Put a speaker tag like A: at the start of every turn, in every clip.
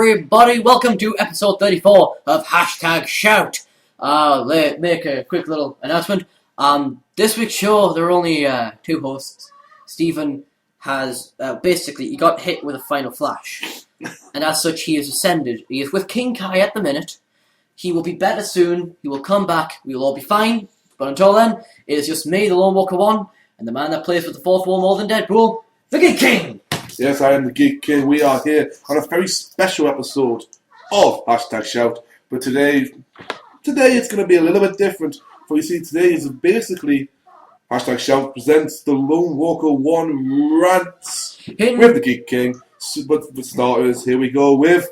A: everybody, welcome to episode 34 of Hashtag Shout. Make a quick little announcement. This week's show, there are only two hosts. Stephen has, he got hit with a final flash. And as such, he has ascended. He is with King Kai at the minute. He will be better soon. He will come back. We will all be fine. But until then, it is just me, the Lone Walker 1, and the man that plays with the fourth wall more than Deadpool, the Geek King.
B: Yes, I am the Geek King. We are here on a very special episode of Hashtag Shout. But today it's going to be a little bit different. For you see, today is basically Hashtag Shout presents the Lone Walker 1 rant with the Geek King. So, but for starters, here we go with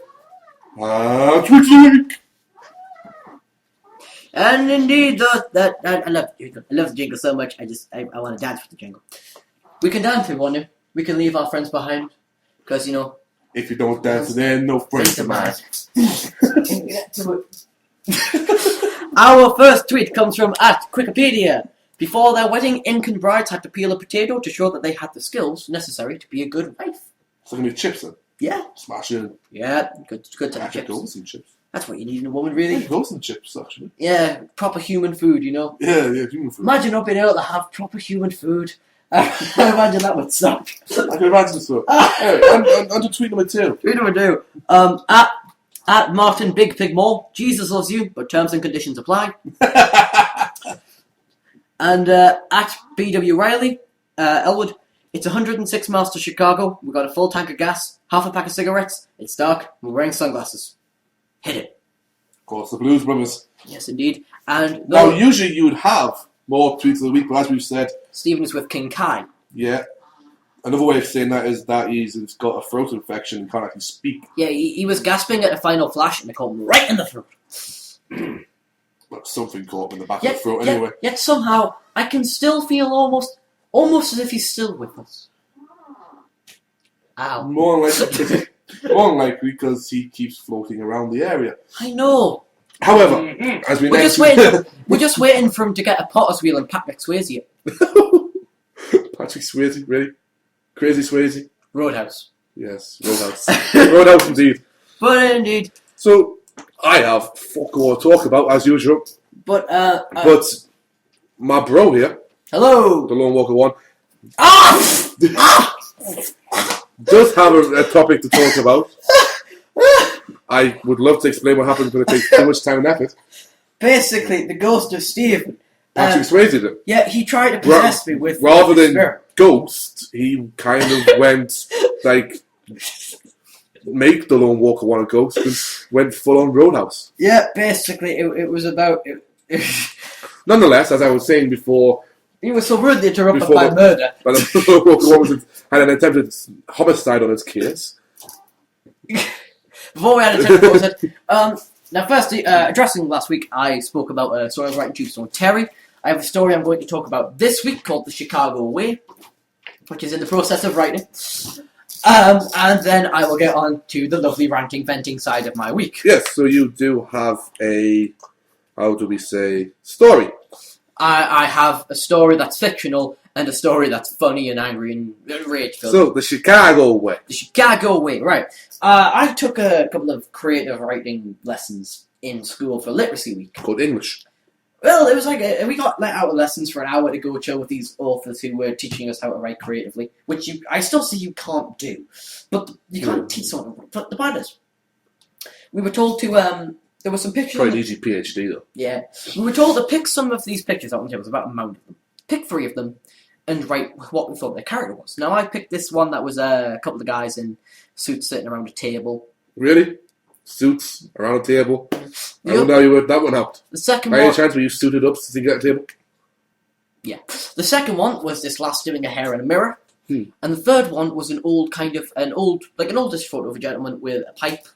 B: Tweet.
A: And indeed, I love the jingle so much. I want to dance with the jingle. We can dance if we want to. We can leave our friends behind, because
B: if you don't dance, then no friends of mine.
A: Our first tweet comes from @Wikipedia. Before their wedding, Incan brides had to peel a potato to show that they had the skills necessary to be a good wife.
B: So gonna be chips then.
A: Yeah.
B: Smash in.
A: Yeah. Good to have chips.
B: Golden chips.
A: That's what you need in a woman, really.
B: Yeah, golden chips, actually.
A: Yeah, proper human food,
B: Yeah, human food.
A: Imagine not being able to have proper human food. I imagine that would suck.
B: I can imagine so. Anyway, on to tweet number 2.
A: Tweet number 2. At Martin Big Pig Mall, Jesus loves you, but terms and conditions apply. And at BW Riley, Elwood, it's 106 miles to Chicago. We've got a full tank of gas, half a pack of cigarettes. It's dark. We're wearing sunglasses. Hit it.
B: Of course, the Blues Brothers.
A: Yes, indeed. And
B: now, usually you would have more tweets of the week, but as we've said,
A: Stephen is with King Kai.
B: Yeah. Another way of saying that is that he's got a throat infection and can't actually speak.
A: Yeah, he was gasping at the final flash and it caught him right in the throat.
B: But something caught him in the back of the throat anyway.
A: Yet somehow, I can still feel almost as if he's still with us. Ow.
B: More likely because he keeps floating around the area.
A: I know.
B: However, as we
A: we're just waiting for him to get a Potter's wheel and Patrick Swayze.
B: Patrick Swayze, really? Crazy Swayze?
A: Roadhouse.
B: Yes, Roadhouse. Roadhouse indeed.
A: But indeed.
B: So, I have fuck all to talk about, as usual.
A: But
B: my bro here,
A: hello,
B: the Lone Walker 1, does have a topic to talk about. I would love to explain what happens when it takes too much time and effort.
A: Basically, the ghost of Steve.
B: Patrick Swayze did it.
A: Yeah, he tried to possess me with...
B: Rather than ghost, he kind of went, make the Lone Walker 1 a ghost and went full on Roadhouse.
A: Yeah, basically, it was about...
B: Nonetheless, as I was saying before...
A: He was so rudely interrupted by murder.
B: But the Lone Walker 1 had an attempted homicide on its case.
A: Before we had a attempted homicide... Now, firstly, addressing last week, I spoke about a story I was writing to Stone Terry. I have a story I'm going to talk about this week called The Chicago Way, which is in the process of writing. And then I will get on to the lovely ranting, venting side of my week.
B: Yes, so you do have a, story.
A: I have a story that's fictional and a story that's funny and angry and rage-filled.
B: So, The Chicago Way.
A: The Chicago Way, right. I took a couple of creative writing lessons in school for Literacy Week.
B: Called English.
A: Well, it was like, we got let out of lessons for an hour to go chill with these authors who were teaching us how to write creatively, which I still say you can't do. But you can't teach someone. But the point is, we were told to, there were some pictures...
B: Probably an easy PhD, though.
A: Yeah. We were told to pick some of these pictures out on the table. It was about a mound of them. Pick 3 of them and write what we thought their character was. Now, I picked this one that was a couple of guys in suits sitting around a table.
B: Really? Suits around a table? I don't know how you worked that one out.
A: The second
B: By
A: one...
B: any chance were you suited up to get a table?
A: Yeah. The second one was this lass doing her hair in a mirror. And the third one was an oldish photo of a gentleman with a pipe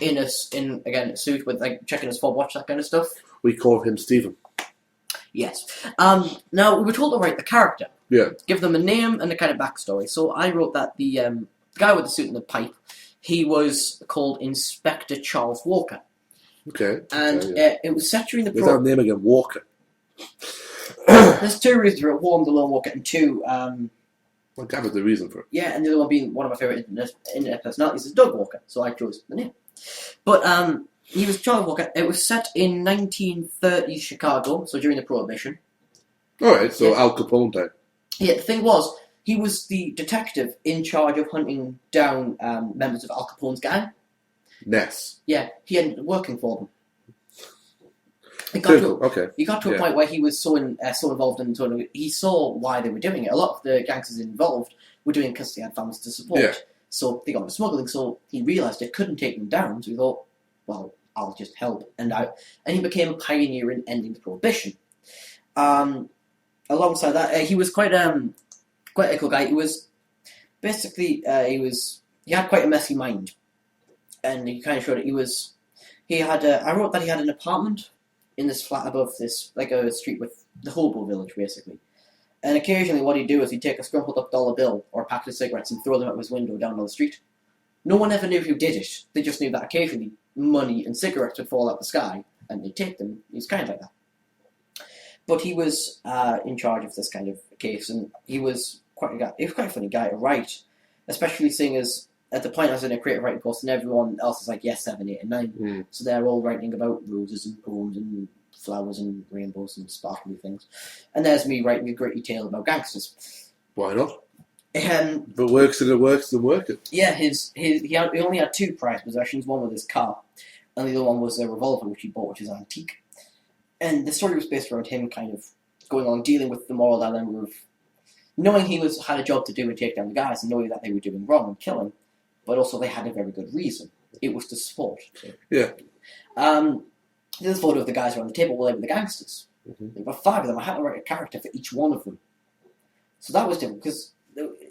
A: in a suit with, checking his fob watch, that kind of stuff.
B: We call him Stephen.
A: Yes. Now, we were told to write the character.
B: Yeah.
A: Give them a name and a kind of backstory. So I wrote that the guy with the suit and the pipe, he was called Inspector Charles Walker.
B: Okay.
A: And it was set during the...
B: What's that name again? Walker.
A: There's 2 reasons for it. 1, the Lone Walker, and 2...
B: I gathered the reason for it.
A: Yeah, and the other one being one of my favourite internet personalities is Doug Walker, so I chose the name. But he was Charlie Walker. It was set in 1930s Chicago, so during the Prohibition.
B: Alright, so
A: Yeah.
B: Al Capone time.
A: Yeah, the thing was, he was the detective in charge of hunting down members of Al Capone's gang.
B: Ness.
A: Yeah, he ended up working for them. He got to a point where he was so involved in it, he saw why they were doing it. A lot of the gangsters involved were doing it because they had families to support.
B: Yeah.
A: So they got into smuggling, so he realised it couldn't take them down, so he thought, well, I'll just help. And he became a pioneer in ending the Prohibition. Alongside that, he was quite a cool guy. He was basically, he had quite a messy mind. And he kind of showed it. I wrote that he had an apartment in this flat above this, like a street with the hobo village, basically. And occasionally what he'd do is he'd take a scrumpled up dollar bill or a packet of cigarettes and throw them out his window down on the street. No one ever knew who did it. They just knew that occasionally money and cigarettes would fall out the sky and they'd take them. He was kind of like that. But he was in charge of this kind of case, and he was quite a funny guy to write, especially seeing as at the point I was in a creative writing course and everyone else is like, yes, 7, 8, and 9. So they're all writing about roses and poems and flowers and rainbows and sparkly things. And there's me writing a gritty tale about gangsters.
B: Why not?
A: If
B: it works, then work it.
A: Yeah, he only had 2 prized possessions. One was his car, and the other one was a revolver which he bought, which is antique. And the story was based around him kind of going on, dealing with the moral dilemma of knowing he had a job to do and take down the guys and knowing that they were doing wrong and killing, but also they had a very good reason. It was to support.
B: Yeah.
A: There's a photo of the guys around the table while they were the gangsters. There were 5 of them. I had to write a character for each one of them. So that was different, because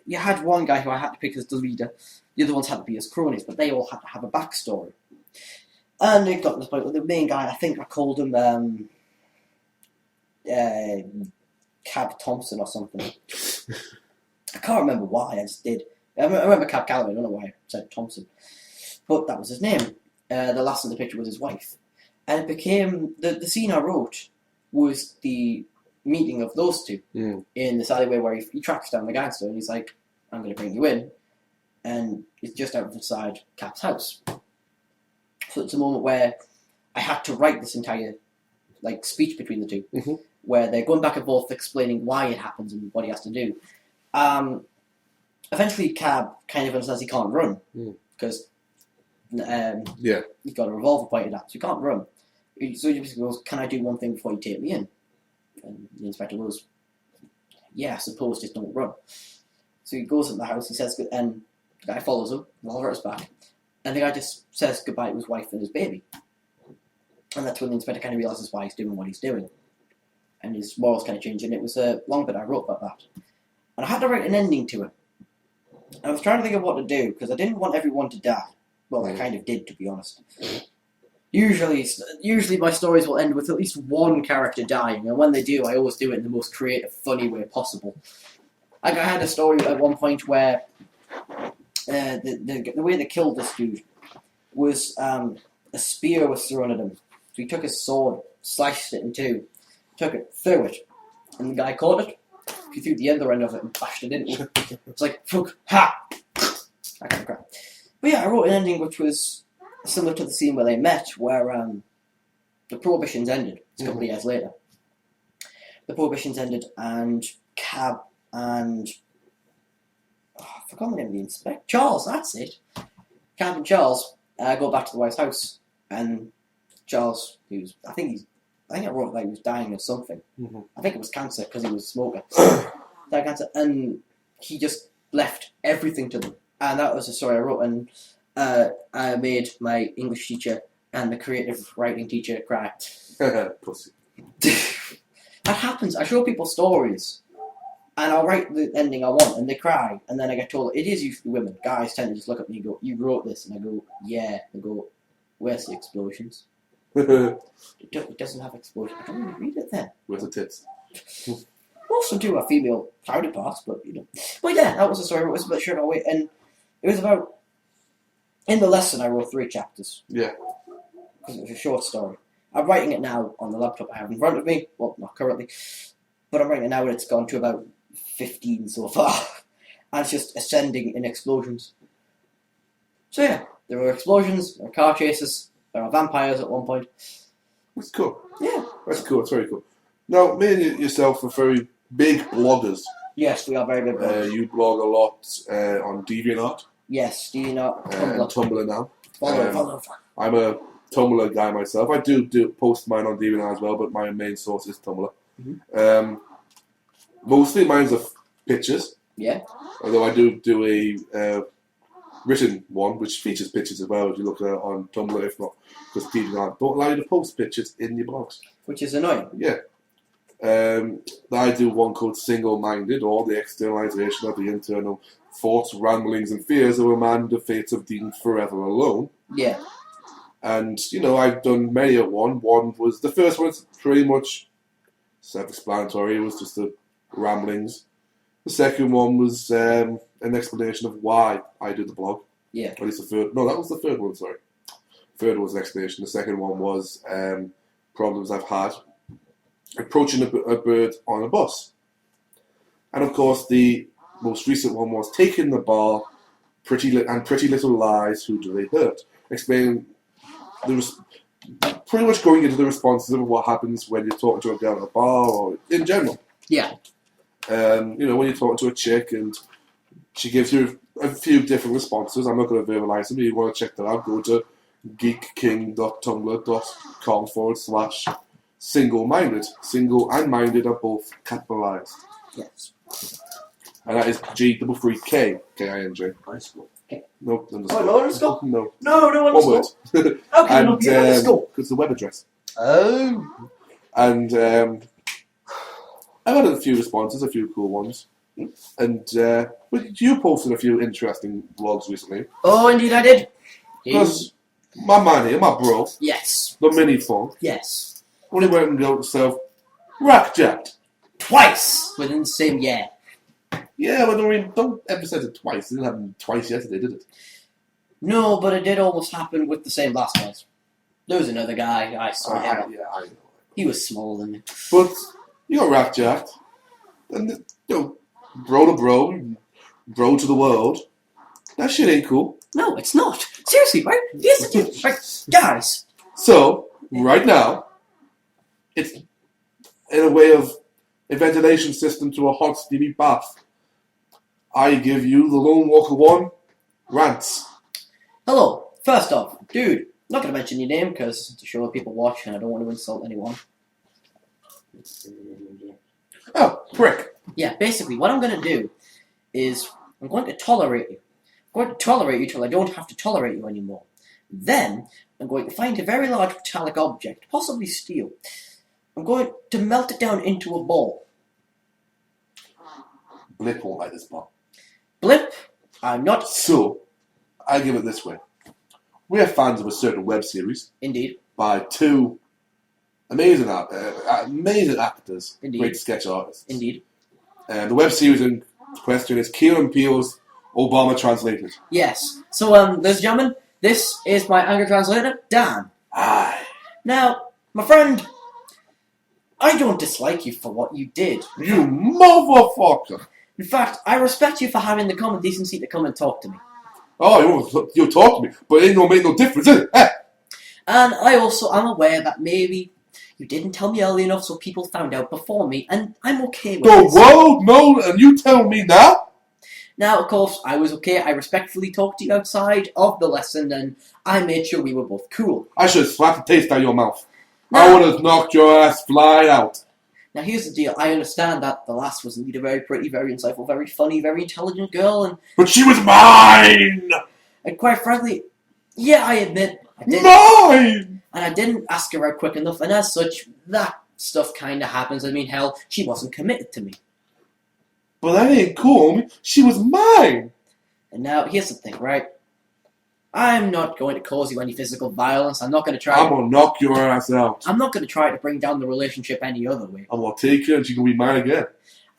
A: you had one guy who I had to pick as the leader, the other ones had to be his cronies, but they all had to have a backstory. And it got to the point where the main guy, I think I called him Cab Thompson or something. I can't remember why, I just did. I remember Cab Calloway, I don't know why I said Thompson. But that was his name. The last in the picture was his wife. And it became, the scene I wrote was the meeting of those two in this alleyway where he tracks down the gangster and he's like, I'm going to bring you in. And it's just outside Cap's house. So it's a moment where I had to write this entire speech between the two, where they're going back and forth explaining why it happens and what he has to do. Eventually, Cab kind of understands he can't run because he's got a revolver pointed at, so he can't run. So he just goes, "Can I do one thing before you take me in?" And the inspector goes, "Yeah, I suppose, just don't run." So he goes into the house. He says, and the guy follows him, revolver at his back. And the guy just says goodbye to his wife and his baby. And that's when the inspector kind of realises why he's doing what he's doing. And his morals kind of change. And it was a long bit I wrote about that. And I had to write an ending to it. And I was trying to think of what to do, because I didn't want everyone to die. Well, I kind of did, to be honest. Usually my stories will end with at least one character dying. And when they do, I always do it in the most creative, funny way possible. Like, I had a story at one point where the way they killed this dude was a spear was thrown at him. So he took his sword, sliced it in 2, took it, threw it, and the guy caught it. He threw the other end of it and bashed it into it. It's like, fuck, ha! That kind of crap. But yeah, I wrote an ending which was similar to the scene where they met, where the Prohibitions ended. It's a couple of years later. The Prohibitions ended, and Cab and I forgot the name of the inspector. Charles, that's it. Cab and Charles go back to the White House, and Charles, I think I wrote that he was dying of something. I think it was cancer because he was a smoker. Died cancer, and he just left everything to them. And that was the story I wrote, and I made my English teacher and the creative writing teacher cry.
B: Pussy.
A: That happens. I show people stories. And I'll write the ending I want, and they cry, and then I get told, it is usually women. Guys tend to just look at me and go, "You wrote this," and I go, "Yeah." They go, "Where's the explosions?" It doesn't have explosions. I don't really read it then.
B: Where's the tits?
A: Most of them do have female cloudy parts, but But yeah, that was the story. It was a bit short away, and it was about. In the lesson, I wrote 3 chapters.
B: Yeah.
A: Because it was a short story. I'm writing it now on the laptop I have in front of me. Well, not currently. But I'm writing it now and it's gone to about 15 so far. And it's just ascending in explosions. So yeah, There were explosions, there were car chases, there were vampires at one point.
B: That's cool.
A: Yeah.
B: That's cool. It's very cool. Now, me and yourself are very big bloggers.
A: Yes, we are very big bloggers.
B: You blog a lot on DeviantArt.
A: Yes, do you not?
B: And Tumblr now.
A: Follow.
B: I'm a Tumblr guy myself. I do post mine on DeviantArt as well, but my main source is Tumblr.
A: Mm-hmm.
B: Mostly mine's of pictures.
A: Yeah.
B: Although I do a written one, which features pictures as well, if you look at it on Tumblr, if not, because DeviantArt don't allow you to post pictures in your blogs.
A: Which is annoying.
B: Yeah. I do one called Single-Minded, or the externalization of the internal thoughts, ramblings, and fears of a man the fates have deemed forever alone.
A: Yeah.
B: And, I've done many at one. One was, the first one's pretty much self-explanatory. It was just the ramblings. The second one was an explanation of why I do the blog.
A: Yeah.
B: At least the third. No, that was the third one, sorry. Third one was an explanation. The second one was problems I've had approaching a bird on a bus. And of course, the most recent one was Taking the Bar, Pretty Little Lies, Who Do They Hurt? Explaining pretty much going into the responses of what happens when you're talking to a girl at a bar or in general.
A: Yeah.
B: When you're talking to a chick and she gives you a few different responses. I'm not going to verbalize them. If you want to check that out, go to geekking.tumblr.com/single-minded. Single and minded are both capitalized.
A: Yes.
B: And that is G33K King.
A: Okay.
B: No, underscore.
A: Oh, no underscore?
B: No.
A: No
B: One
A: underscore.
B: word.
A: How can
B: And
A: you not be an underscore?
B: because the web address.
A: Oh.
B: And I've had a few responses, a few cool ones. And you posted a few interesting vlogs recently.
A: Oh, indeed I did.
B: Because my man here, my bro,
A: Yes.
B: the mini phone,
A: Yes.
B: only went and got himself rackjacked.
A: Twice within the same year.
B: Yeah, but don't emphasize it twice. It didn't happen twice yesterday, did it?
A: No, but it did almost happen with the same last night. There was another guy I saw him.
B: Yeah, I know.
A: He was smaller than me.
B: But you got rackjacked. And, bro to bro, bro to the world. That shit ain't cool.
A: No, it's not. Seriously, right? Here's the deal. Right, guys.
B: So, right now, it's in a way of a ventilation system to a hot, steamy bath. I give you TheLonewalker1 rants.
A: Hello. First off, dude, I'm not going to mention your name because it's a show that people watch and I don't want to insult anyone.
B: Oh, prick.
A: Yeah, basically, what I'm going to do is I'm going to tolerate you. I'm going to tolerate you till I don't have to tolerate you anymore. Then, I'm going to find a very large metallic object, possibly steel. I'm going to melt it down into a ball.
B: Blip won't like this part.
A: Blip, I'm not...
B: So, I give it this way. We're fans of a certain web series
A: Indeed.
B: by two amazing actors,
A: Indeed.
B: great sketch artists.
A: Indeed.
B: And the web series in question is Kieran Peele's Obama Translated.
A: Yes. So, ladies and gentlemen, this is my anger translator, Dan.
B: Aye.
A: Now, my friend, I don't dislike you for what you did.
B: You motherfucker!
A: In fact, I respect you for having the common decency to come and talk to me.
B: Oh, you talk to me, but it ain't gonna make no difference, is it? Eh?
A: And I also am aware that maybe you didn't tell me early enough so people found out before me, and I'm okay with
B: The
A: this.
B: world knows, and you tell me now?
A: Now, of course, I was okay. I respectfully talked to you outside of the lesson, and I made sure we were both cool.
B: I should have slapped the taste out of your mouth.
A: Now,
B: I would have knocked your ass flying out.
A: Now, here's the deal. I understand that the lass was indeed a very pretty, very insightful, very funny, very intelligent girl, and
B: But she was mine!
A: quite frankly, yeah, I admit, I did.
B: Mine!
A: And I didn't ask her out quick enough, and as such, that stuff kind of happens. I mean, hell, she wasn't committed to me.
B: But that ain't cool, homie. She was mine!
A: And now, here's the thing, right? I'm not going to cause you any physical violence. I'm not going to try.
B: I'm gonna knock your ass out.
A: I'm not going to try to bring down the relationship any other way.
B: I'm gonna take her and she can be mine again.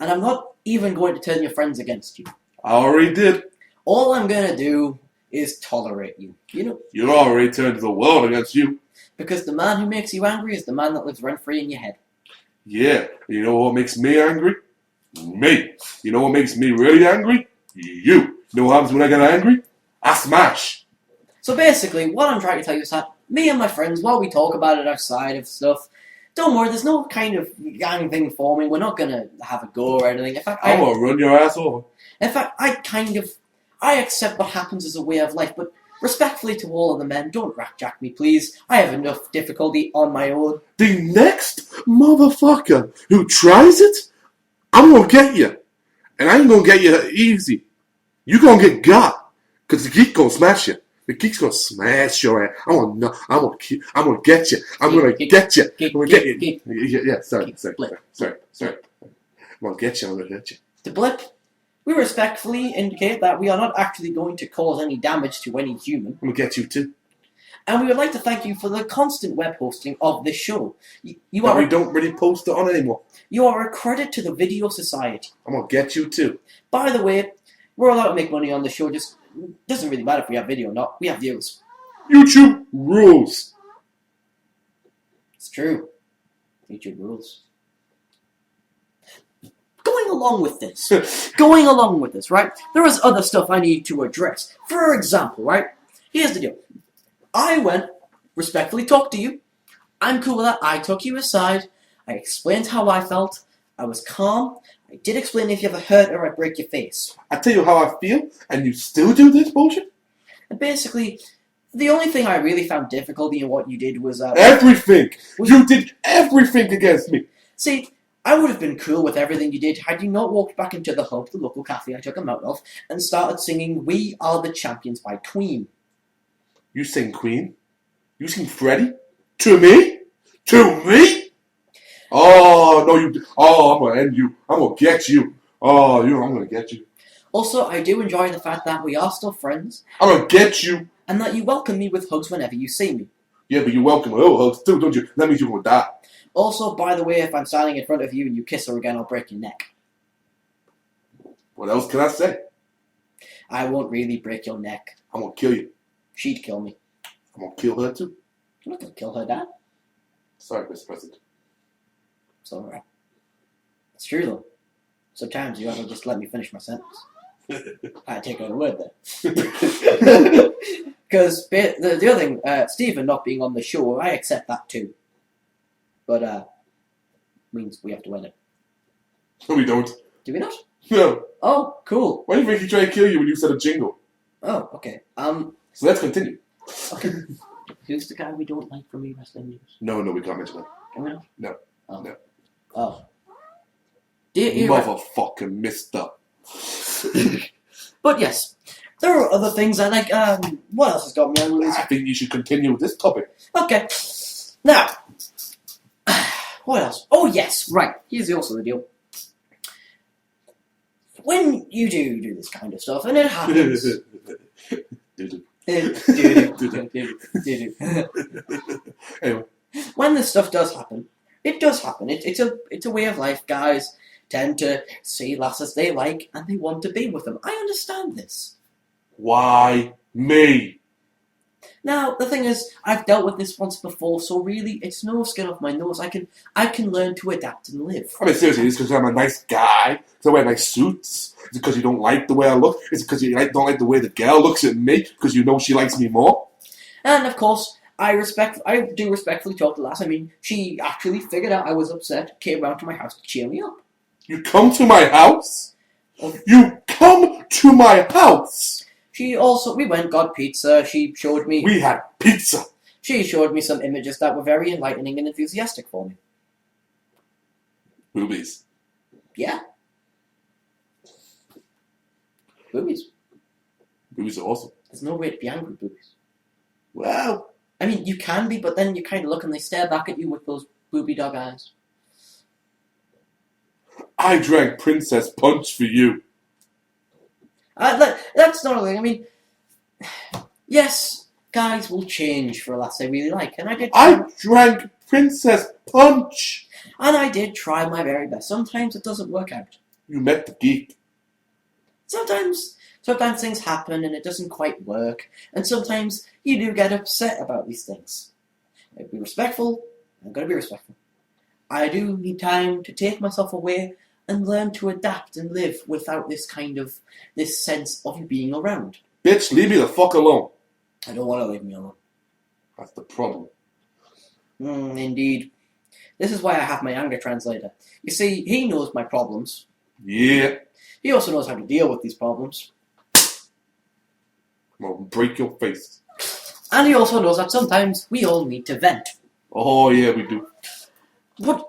A: And I'm not even going to turn your friends against you.
B: I already did.
A: All I'm going to do is tolerate you. You know?
B: You already turned the world against you.
A: Because the man who makes you angry is the man that lives rent-free in your head.
B: Yeah. You know what makes me angry? Me. You know what makes me really angry? You. You know what happens when I get angry? I smash.
A: So basically, what I'm trying to tell you is that me and my friends, while we talk about it outside of stuff, don't worry, there's no kind of gang thing forming. We're not gonna have a go or anything. In fact,
B: I'm gonna run your ass over.
A: In fact, I accept what happens as a way of life, but respectfully to all of the men, don't rackjack me, please. I have enough difficulty on my own.
B: The next motherfucker who tries it, I'm gonna get you. And I ain't gonna get you easy. You gonna get got. Cause the geek gonna smash you. The geek's gonna smash your ass. I'm gonna get you. I'm gonna get you. I'm gonna get you. Yeah, sorry. I'm gonna get you.
A: To Blip, we respectfully indicate that we are not actually going to cause any damage to any human.
B: I'm gonna get you too.
A: And we would like to thank you for the constant web hosting of this show.
B: We don't really post it on anymore.
A: You are a credit to the Video Society.
B: I'm gonna get you too.
A: By the way, we're allowed to make money on the show. Just doesn't really matter if we have video or not. We have views.
B: YouTube rules.
A: It's true. YouTube rules. Going along with this, right? There is other stuff I need to address. For example, right? Here's the deal. I went, respectfully talked to you. I'm cool with that. I took you aside. I explained how I felt. I was calm. I did explain if you ever hurt or I break your face.
B: I tell you how I feel, and you still do this bullshit?
A: And basically, the only thing I really found difficulty in what you did was...
B: everything! You did everything against me!
A: See, I would have been cool with everything you did had you not walked back into the hub, the local cafe I took him out of, and started singing We Are the Champions by Queen.
B: You sing Queen? You sing Freddie? To me? To me? Oh, no, you... Oh, I'm gonna end you. I'm gonna get you. Oh, I'm gonna get you.
A: Also, I do enjoy the fact that we are still friends.
B: I'm gonna get you.
A: And that you welcome me with hugs whenever you see me.
B: Yeah, but you welcome my little hugs too, don't you? That means you're gonna die.
A: Also, by the way, if I'm standing in front of you and you kiss her again, I'll break your neck.
B: What else can I say?
A: I won't really break your neck.
B: I'm gonna kill you.
A: She'd kill me.
B: I'm gonna kill her too.
A: I'm not gonna kill her, Dad.
B: Sorry, Mr. President.
A: It's alright. It's true, though. Sometimes you have to just let me finish my sentence. I take out a word there. Because the other thing, Stephen not being on the show, I accept that too. But, means we have to win it.
B: No, we don't.
A: Do we not?
B: No.
A: Oh, cool.
B: Why do you think he tried to kill you when you said a jingle?
A: Oh, okay.
B: So let's continue.
A: Okay. Who's the guy we don't like from wrestling news?
B: No, we can't mention that.
A: Can we not?
B: No.
A: Oh.
B: No.
A: Oh.
B: Motherfucking mister.
A: But yes, there are other things I like. What else has got me on this?
B: I think you should continue with this topic.
A: Okay. Now, what else? Oh yes, right. Here's also the deal. When you do this kind of stuff, and it happens.
B: Anyway.
A: When this stuff does happen, it does happen. It's a way of life. Guys tend to see lasses they like and they want to be with them. I understand this.
B: Why me?
A: Now the thing is, I've dealt with this once before, so really, it's no skin off my nose. I can learn to adapt and live.
B: I mean, seriously, it's because I'm a nice guy. Because I wear nice suits. It's because you don't like the way I look. It's because you don't like the way the girl looks at me. Because you know she likes me more.
A: And of course, I do respectfully talk to Lass. I mean, she actually figured out I was upset, came round to my house to cheer me up.
B: You come to my house?
A: Oh.
B: You come to my house?
A: We went, got pizza. She showed me.
B: We had pizza.
A: She showed me some images that were very enlightening and enthusiastic for me.
B: Boobies.
A: Yeah. Boobies.
B: Boobies are awesome.
A: There's no way to be angry with boobies.
B: Well,
A: I mean, you can be, but then you kind of look and they stare back at you with those booby dog eyes.
B: I drank Princess Punch for you.
A: That's not a thing. I mean, yes, guys will change for a lass they really like, and I did.
B: I drank Princess Punch,
A: and I did try my very best. Sometimes it doesn't work out.
B: You met the geek.
A: Sometimes things happen and it doesn't quite work, and sometimes you do get upset about these things. Be respectful. I'm gonna be respectful. I do need time to take myself away and learn to adapt and live without this sense of you being around.
B: Bitch, leave me the fuck alone.
A: I don't want to leave me alone.
B: That's the problem.
A: Indeed. This is why I have my anger translator. You see, he knows my problems.
B: Yeah.
A: He also knows how to deal with these problems.
B: I'm gonna break your face.
A: And he also knows that sometimes we all need to vent.
B: Oh, yeah, we do.
A: But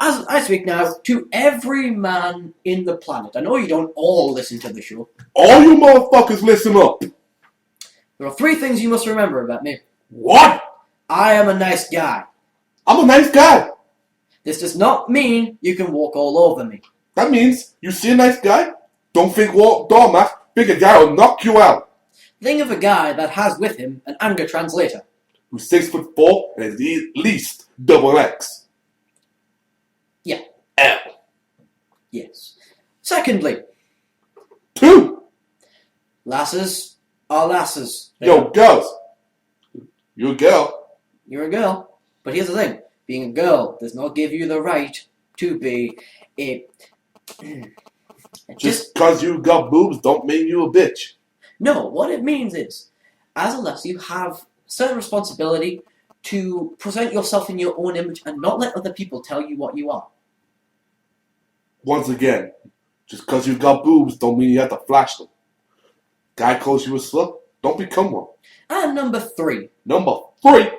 A: as I speak now to every man in the planet, I know you don't all listen to the show.
B: All you motherfuckers listen up.
A: There are 3 things you must remember about me.
B: What?
A: I am a nice guy.
B: I'm a nice guy.
A: This does not mean you can walk all over me.
B: That means you see a nice guy, don't think doormat, think a guy will knock you out.
A: Think of a guy that has with him an anger translator.
B: Who's 6'4" and is at least double X.
A: Yeah.
B: L.
A: Yes. Secondly,
B: 2.
A: lasses are lasses.
B: Yo, girls. You're a girl.
A: You're a girl. But here's the thing. Being a girl does not give you the right to be a...
B: Just because you got boobs don't mean you a bitch.
A: No, what it means is, as a lass, you have certain responsibility to present yourself in your own image and not let other people tell you what you are.
B: Once again, just because you got boobs don't mean you have to flash them. Guy calls you a slut, don't become one.
A: And number 3.
B: Number 3.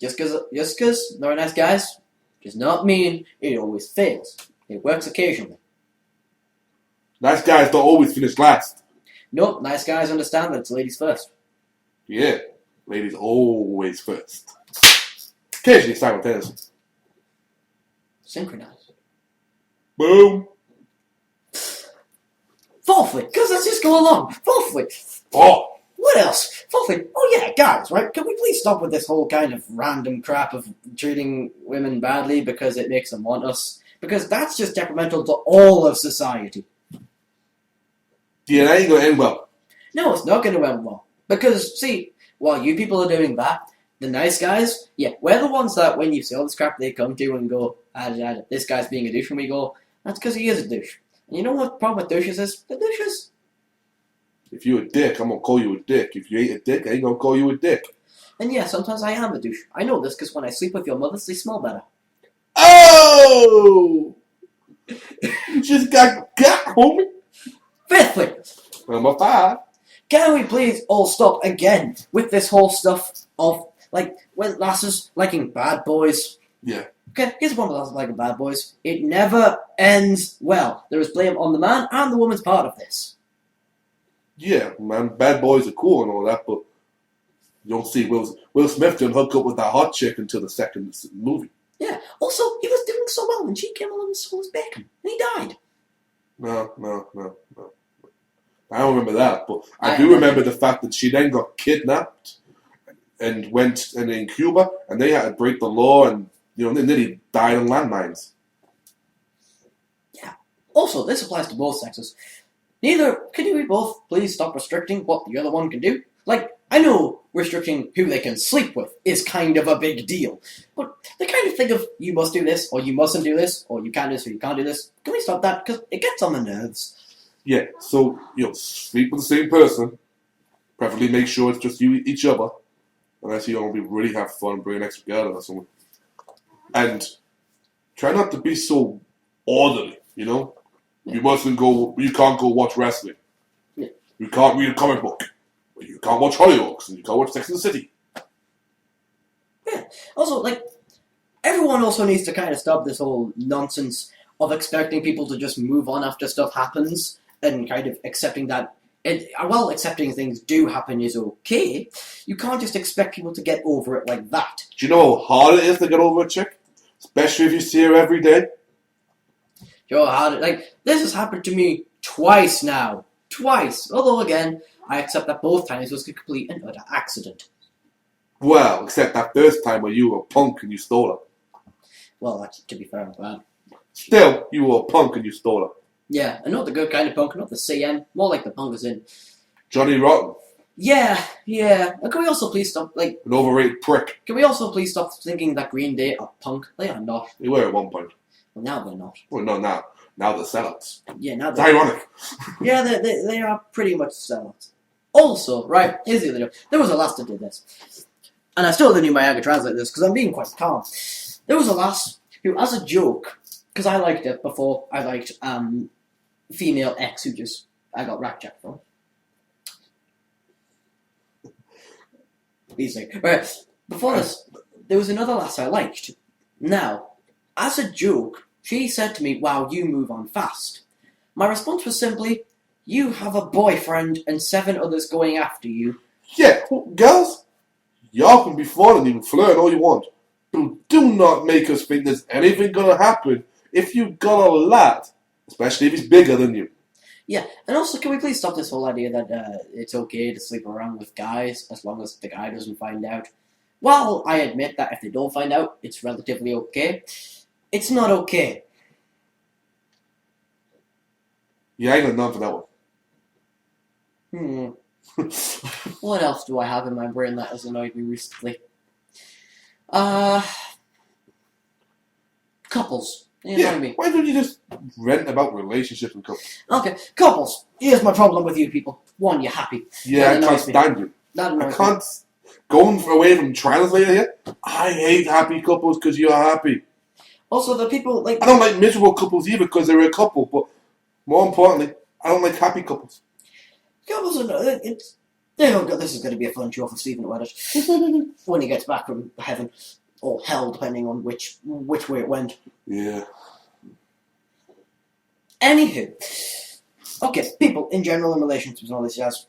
A: Just because they're nice guys does not mean it always fails. It works occasionally.
B: Nice guys don't always finish last.
A: Nope, nice guys understand that it's ladies first.
B: Yeah, ladies always first. Occasionally simultaneously.
A: Synchronized.
B: Boom.
A: Fourthly, because let's just go along. Fourthly,
B: Oh.
A: what else? Fourthly, oh yeah, guys, right? Can we please stop with this whole kind of random crap of treating women badly because it makes them want us? Because that's just detrimental to all of society.
B: Yeah, that ain't gonna end well.
A: No, it's not going to end well. Because, see, while you people are doing that, the nice guys, yeah, we're the ones that when you see all this crap they come to and go, this guy's being a douche, and we go, that's because he is a douche. And you know what the problem with douches is? The douches.
B: If you a dick, I'm gonna call you a dick. If you ain't a dick, I ain't gonna call you a dick.
A: And yeah, sometimes I am a douche. I know this because when I sleep with your mothers, they smell better.
B: Oh! You just got, homie.
A: Fifthly,
B: Number 5.
A: can we please all stop again with this whole stuff of, like, when lasses liking bad boys?
B: Yeah.
A: Okay, here's one with lasses liking bad boys. It never ends well. There is blame on the man and the woman's part of this.
B: Yeah, man, bad boys are cool and all that, but you don't see Will Smith didn't hook up with that hot chick until the second movie.
A: Yeah, also, he was doing so well and she came along and stole his bacon. And he died.
B: No. I don't remember that, but I do remember the fact that she then got kidnapped and went in Cuba, and they had to break the law, and they nearly died on landmines.
A: Yeah. Also, this applies to both sexes. Can we both please stop restricting what the other one can do? Like, I know restricting who they can sleep with is kind of a big deal, but the kind of thing of you must do this, or you mustn't do this, or you can do this, or you can't do this, can we stop that? Because it gets on the nerves.
B: Yeah, so, sleep with the same person. Preferably make sure it's just you each other. Unless you don't really have fun, bring an extra girl or something. And try not to be so orderly, Yeah. You can't go watch wrestling.
A: Yeah.
B: You can't read a comic book. You can't watch Hollyoaks, and you can't watch Sex and the City.
A: Yeah. Also, everyone also needs to kind of stop this whole nonsense of expecting people to just move on after stuff happens and kind of accepting that. While accepting things do happen is okay, you can't just expect people to get over it like that.
B: Do you know how hard it is to get over a chick? Especially if you see her every day?
A: This has happened to me twice now. Twice. Although, again, I accept that both times was a complete and utter accident.
B: Well, except that first time where you were a punk and you stole her.
A: Well, actually, to be fair, I'm glad.
B: Still, you were a punk and you stole her.
A: Yeah, and not the good kind of punk, not the CM, more like the punk as in...
B: Johnny Rotten.
A: Yeah. And can we also please stop,
B: An overrated prick.
A: Can we also please stop thinking that Green Day are punk? They are not.
B: They were at one point.
A: Well, now they're not.
B: Well, no, now. Now they're sellouts.
A: Yeah, now
B: It's
A: they're...
B: ironic.
A: Yeah, they are pretty much sellouts. Also, right, here's the other joke. There was a lass that did this. And I still didn't know I could translate this because I'm being quite calm. There was a lass who, as a joke, because I liked it before I liked female ex who just I got rackjacked from. Easy. Right. Before this, there was another lass I liked. Now, as a joke, she said to me, "Wow, you move on fast." My response was simply, "You have a boyfriend and 7 others going after you."
B: Yeah, girls, y'all can be fun and you can flirt all you want. But do not make us think there's anything gonna happen if you got a lad, especially if he's bigger than you.
A: Yeah, and also, can we please stop this whole idea that it's okay to sleep around with guys as long as the guy doesn't find out? While I admit that if they don't find out, it's relatively okay, it's not okay.
B: Yeah, I ain't got none for that one.
A: What else do I have in my brain that has annoyed me recently? Couples. They annoy me.
B: Why don't you just rant about relationships and couples?
A: Okay, couples. Here's my problem with you people. One, you're happy.
B: Yeah,
A: That
B: I can't
A: annoys me.
B: stand you.
A: That
B: I
A: annoys me.
B: can't. Going away from translator here, I hate happy couples because you're happy.
A: Also, the people like
B: I don't like miserable couples either because they're a couple, but more importantly, I don't like happy couples.
A: couples are it's. Oh God, this is going to be a fun show for Stephen to edit when he gets back from heaven or hell, depending on which way it went.
B: Yeah.
A: Anywho, okay, people in general in relationships and all this jazz.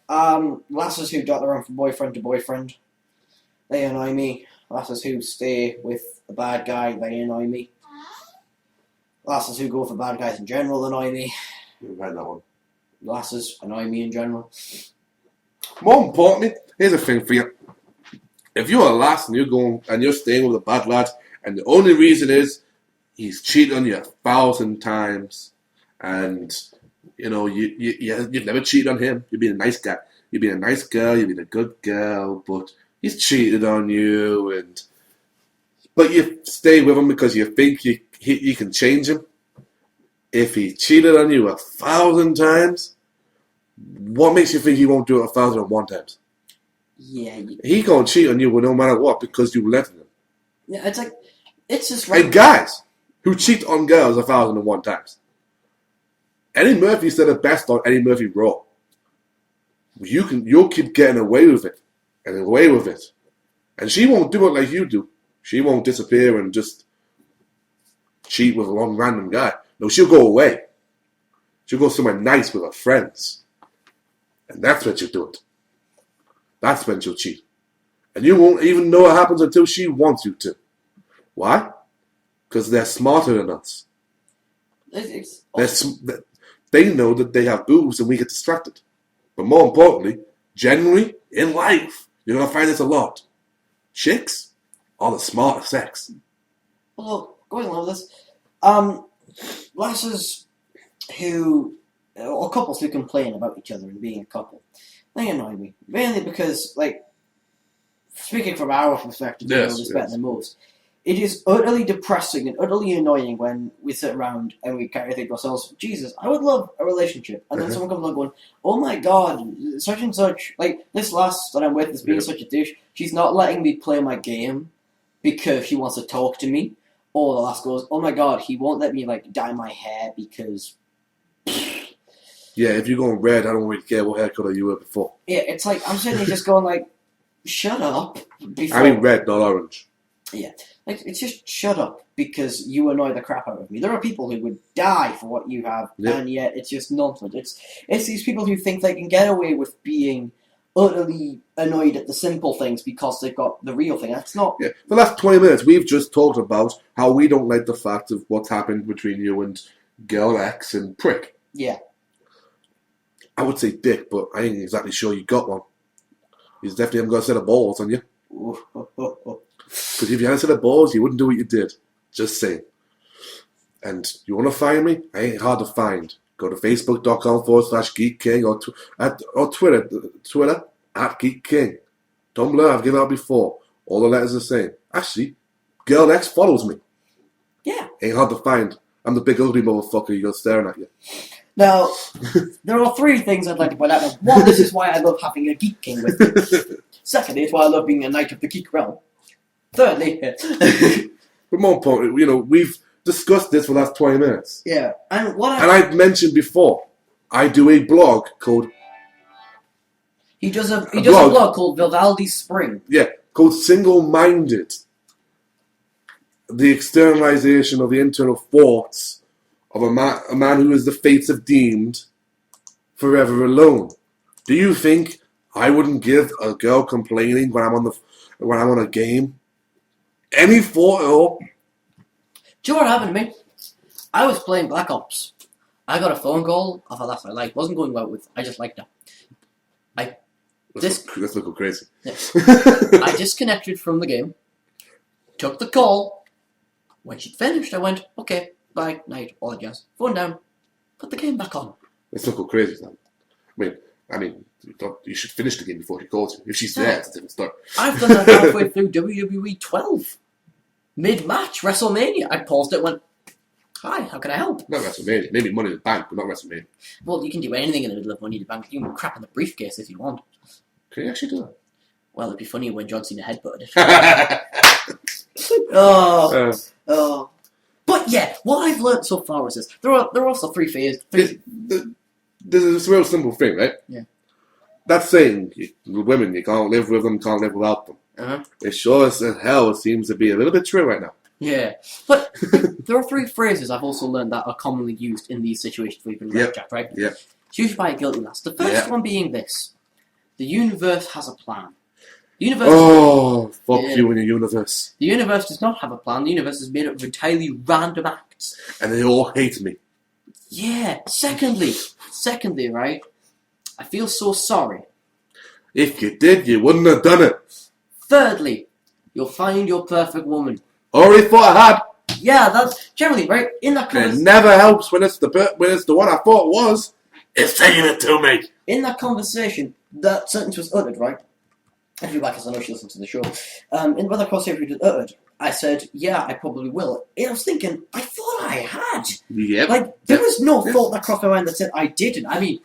A: Lasses who dot their own from boyfriend to boyfriend, they annoy me. Lasses who stay with the bad guy, they annoy me. Lasses who go for bad guys in general annoy me.
B: You've had that one.
A: Lasses annoy me in general.
B: More importantly, here's a thing for you. If you're a lass and you're staying with a bad lad, and the only reason is he's cheated on you 1,000 times, and you've never cheated on him. You've been a nice guy. You've been a nice girl. You've been a good girl, but he's cheated on you, but you stay with him because you think you can change him. If he cheated on you 1,000 times, what makes you think he won't do it 1,001 times?
A: Yeah.
B: He gonna cheat on you no matter what because you let him.
A: Yeah, it's just right.
B: And guys who cheat on girls 1,001 times. Eddie Murphy said it best on Eddie Murphy Raw. You'll keep getting away with it and away with it, and she won't do it like you do. She won't disappear and just cheat with one random guy. No, she'll go away. She'll go somewhere nice with her friends, and that's when she'll do it. That's when she'll cheat. And you won't even know it happens until she wants you to. Why? Because they're smarter than us. They know that they have boobs and we get distracted. But more importantly, generally, in life, you're going to find this a lot. Chicks are the smarter sex.
A: Well, going along with this, lasses or couples who complain about each other and being a couple, they annoy me. Mainly because, speaking from our perspective, you know this better than most, it is utterly depressing and utterly annoying when we sit around and we kind of think to ourselves, Jesus, I would love a relationship. And then someone comes along going, oh my God, such and such, this lass that I'm with is being such a douche. She's not letting me play my game because she wants to talk to me. Or the lass goes, oh my God, he won't let me, dye my hair because...
B: Yeah, if you're going red, I don't really care what hair color you were before.
A: Yeah, it's I'm sitting there just going shut up.
B: I mean red, not orange.
A: Yeah, it's just shut up because you annoy the crap out of me. There are people who would die for what you have, and yet it's just nonsense. It's these people who think they can get away with being utterly annoyed at the simple things because they've got the real thing. That's not...
B: Yeah, for the last 20 minutes, we've just talked about how we don't like the fact of what's happened between you and girl X and prick.
A: Yeah.
B: I would say dick, but I ain't exactly sure you got one. You definitely haven't got a set of balls on you. Because if you had a set of balls, you wouldn't do what you did. Just saying. And you want to find me? I ain't hard to find. Go to facebook.com/Geek King or Twitter at Geek King. Tumblr, I've given out before. All the letters are the same. Actually, Girl X follows me.
A: Yeah.
B: Ain't hard to find. I'm the big ugly motherfucker you got staring at you.
A: Now, there are three things I'd like to point out. Now, one, this is why I love having a Geek King with me. Secondly, it's why I love being a Knight of the Geek Realm. Thirdly,
B: but more importantly, we've discussed this for the last 20 minutes.
A: yeah, and what
B: And I've mentioned before, I do a blog called...
A: He does a blog called Vivaldi Spring.
B: Yeah, called Single-Minded. The externalization of the internal thoughts of a man who is the fates have deemed forever alone. Do you think I wouldn't give a girl complaining when I'm on a game any thought at all?
A: Do you know what happened to me? I was playing Black Ops. I got a phone call of a lass I liked. Wasn't going well with. I just liked her.
B: Let's look crazy.
A: Yeah. I disconnected from the game. Took the call. When she'd finished, I went, okay, bye, night, all that jazz. Phone down. Put the game back on.
B: Let's not go crazy, then. I mean, you should finish the game before she calls you. If she's there, it's a different story.
A: I've done that halfway through WWE 12. Mid-match, WrestleMania. I paused it and went, hi, how can I help?
B: Not WrestleMania. Maybe Money in the Bank, but not WrestleMania.
A: Well, you can do anything in the middle of Money in the Bank. You can crap in the briefcase if you want.
B: Can you actually do that?
A: Well, it'd be funny when John Cena headbutted it. Oh. But yeah, what I've learnt so far is this. There are also three phases.
B: There's a real simple thing, right?
A: Yeah.
B: That saying, women, you can't live with them, can't live without them.
A: Uh-huh.
B: It sure as hell seems to be a little bit true right now.
A: Yeah. But there are three phrases I've also learned that are commonly used in these situations we've been at, right?
B: Yeah.
A: Choose by a guilty lass. The first one being this. The universe has a plan. The universe
B: fuck you and your universe.
A: The universe does not have a plan. The universe is made up of entirely random acts.
B: And they all hate me.
A: Yeah. Secondly, right? I feel so sorry.
B: If you did, you wouldn't have done it.
A: Thirdly, you'll find your perfect woman.
B: Already thought I had.
A: Yeah, that's generally right. In that
B: It never helps when it's the one I thought it was. It's taking it to me.
A: In that conversation, that sentence was uttered, right? If you like, because I know she listens to the show. In the conversation was uttered, I said, yeah, I probably will. And I was thinking, I thought I had.
B: Yep.
A: Like, there was no thought that crossed my mind that said I didn't. I mean,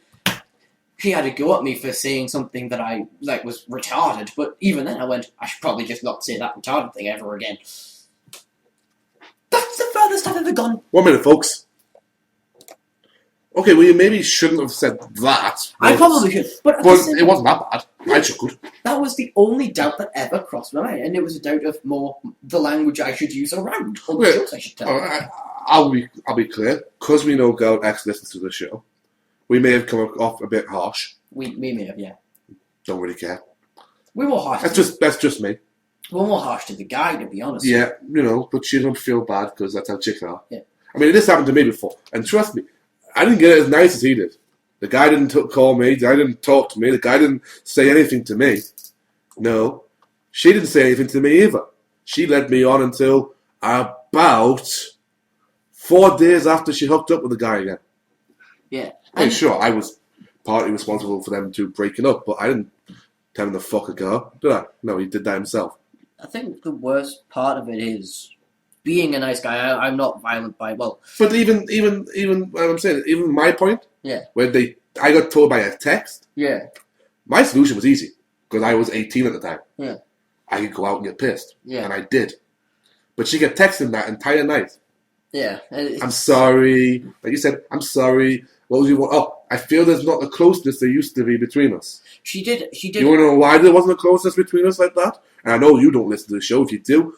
A: she had to go at me for saying something that I, was retarded. But even then I went, I should probably just not say that retarded thing ever again. That's the furthest I've ever gone.
B: 1 minute, folks. Okay, well, you maybe shouldn't have said that.
A: I probably should. But
B: it wasn't that bad. I chuckled.
A: That was the only doubt that ever crossed my mind. And it was a doubt of more the language I should use around. Or the jokes I should tell.
B: I'll be clear. Because we know Girl X listens to the show, we may have come off a bit harsh.
A: We may have, yeah.
B: Don't really care.
A: We were harsh.
B: That's just me.
A: We were more harsh to the guy, to be honest.
B: Yeah, but she don't feel bad because that's how chicks are.
A: Yeah.
B: I mean, this happened to me before. And trust me, I didn't get it as nice as he did. The guy didn't call me. The guy didn't talk to me. The guy didn't say anything to me. No. She didn't say anything to me either. She led me on until about 4 days after she hooked up with the guy again.
A: Yeah.
B: I mean, sure, I was partly responsible for them two breaking up, but I didn't tell him to fuck a girl, did I? No, he did that himself.
A: I think the worst part of it is being a nice guy. I'm not violent by well.
B: But even what I'm saying, even my point,
A: yeah,
B: where I got told by a text.
A: Yeah.
B: My solution was easy because I was 18 at the time.
A: Yeah.
B: I could go out and get pissed.
A: Yeah.
B: And I did. But she kept texting that entire night.
A: Yeah.
B: I'm sorry. Like you said, I'm sorry. What was you want? Oh, I feel there's not the closeness there used to be between us.
A: She did.
B: You want to know why there wasn't a closeness between us like that? And I know you don't listen to the show. If you do,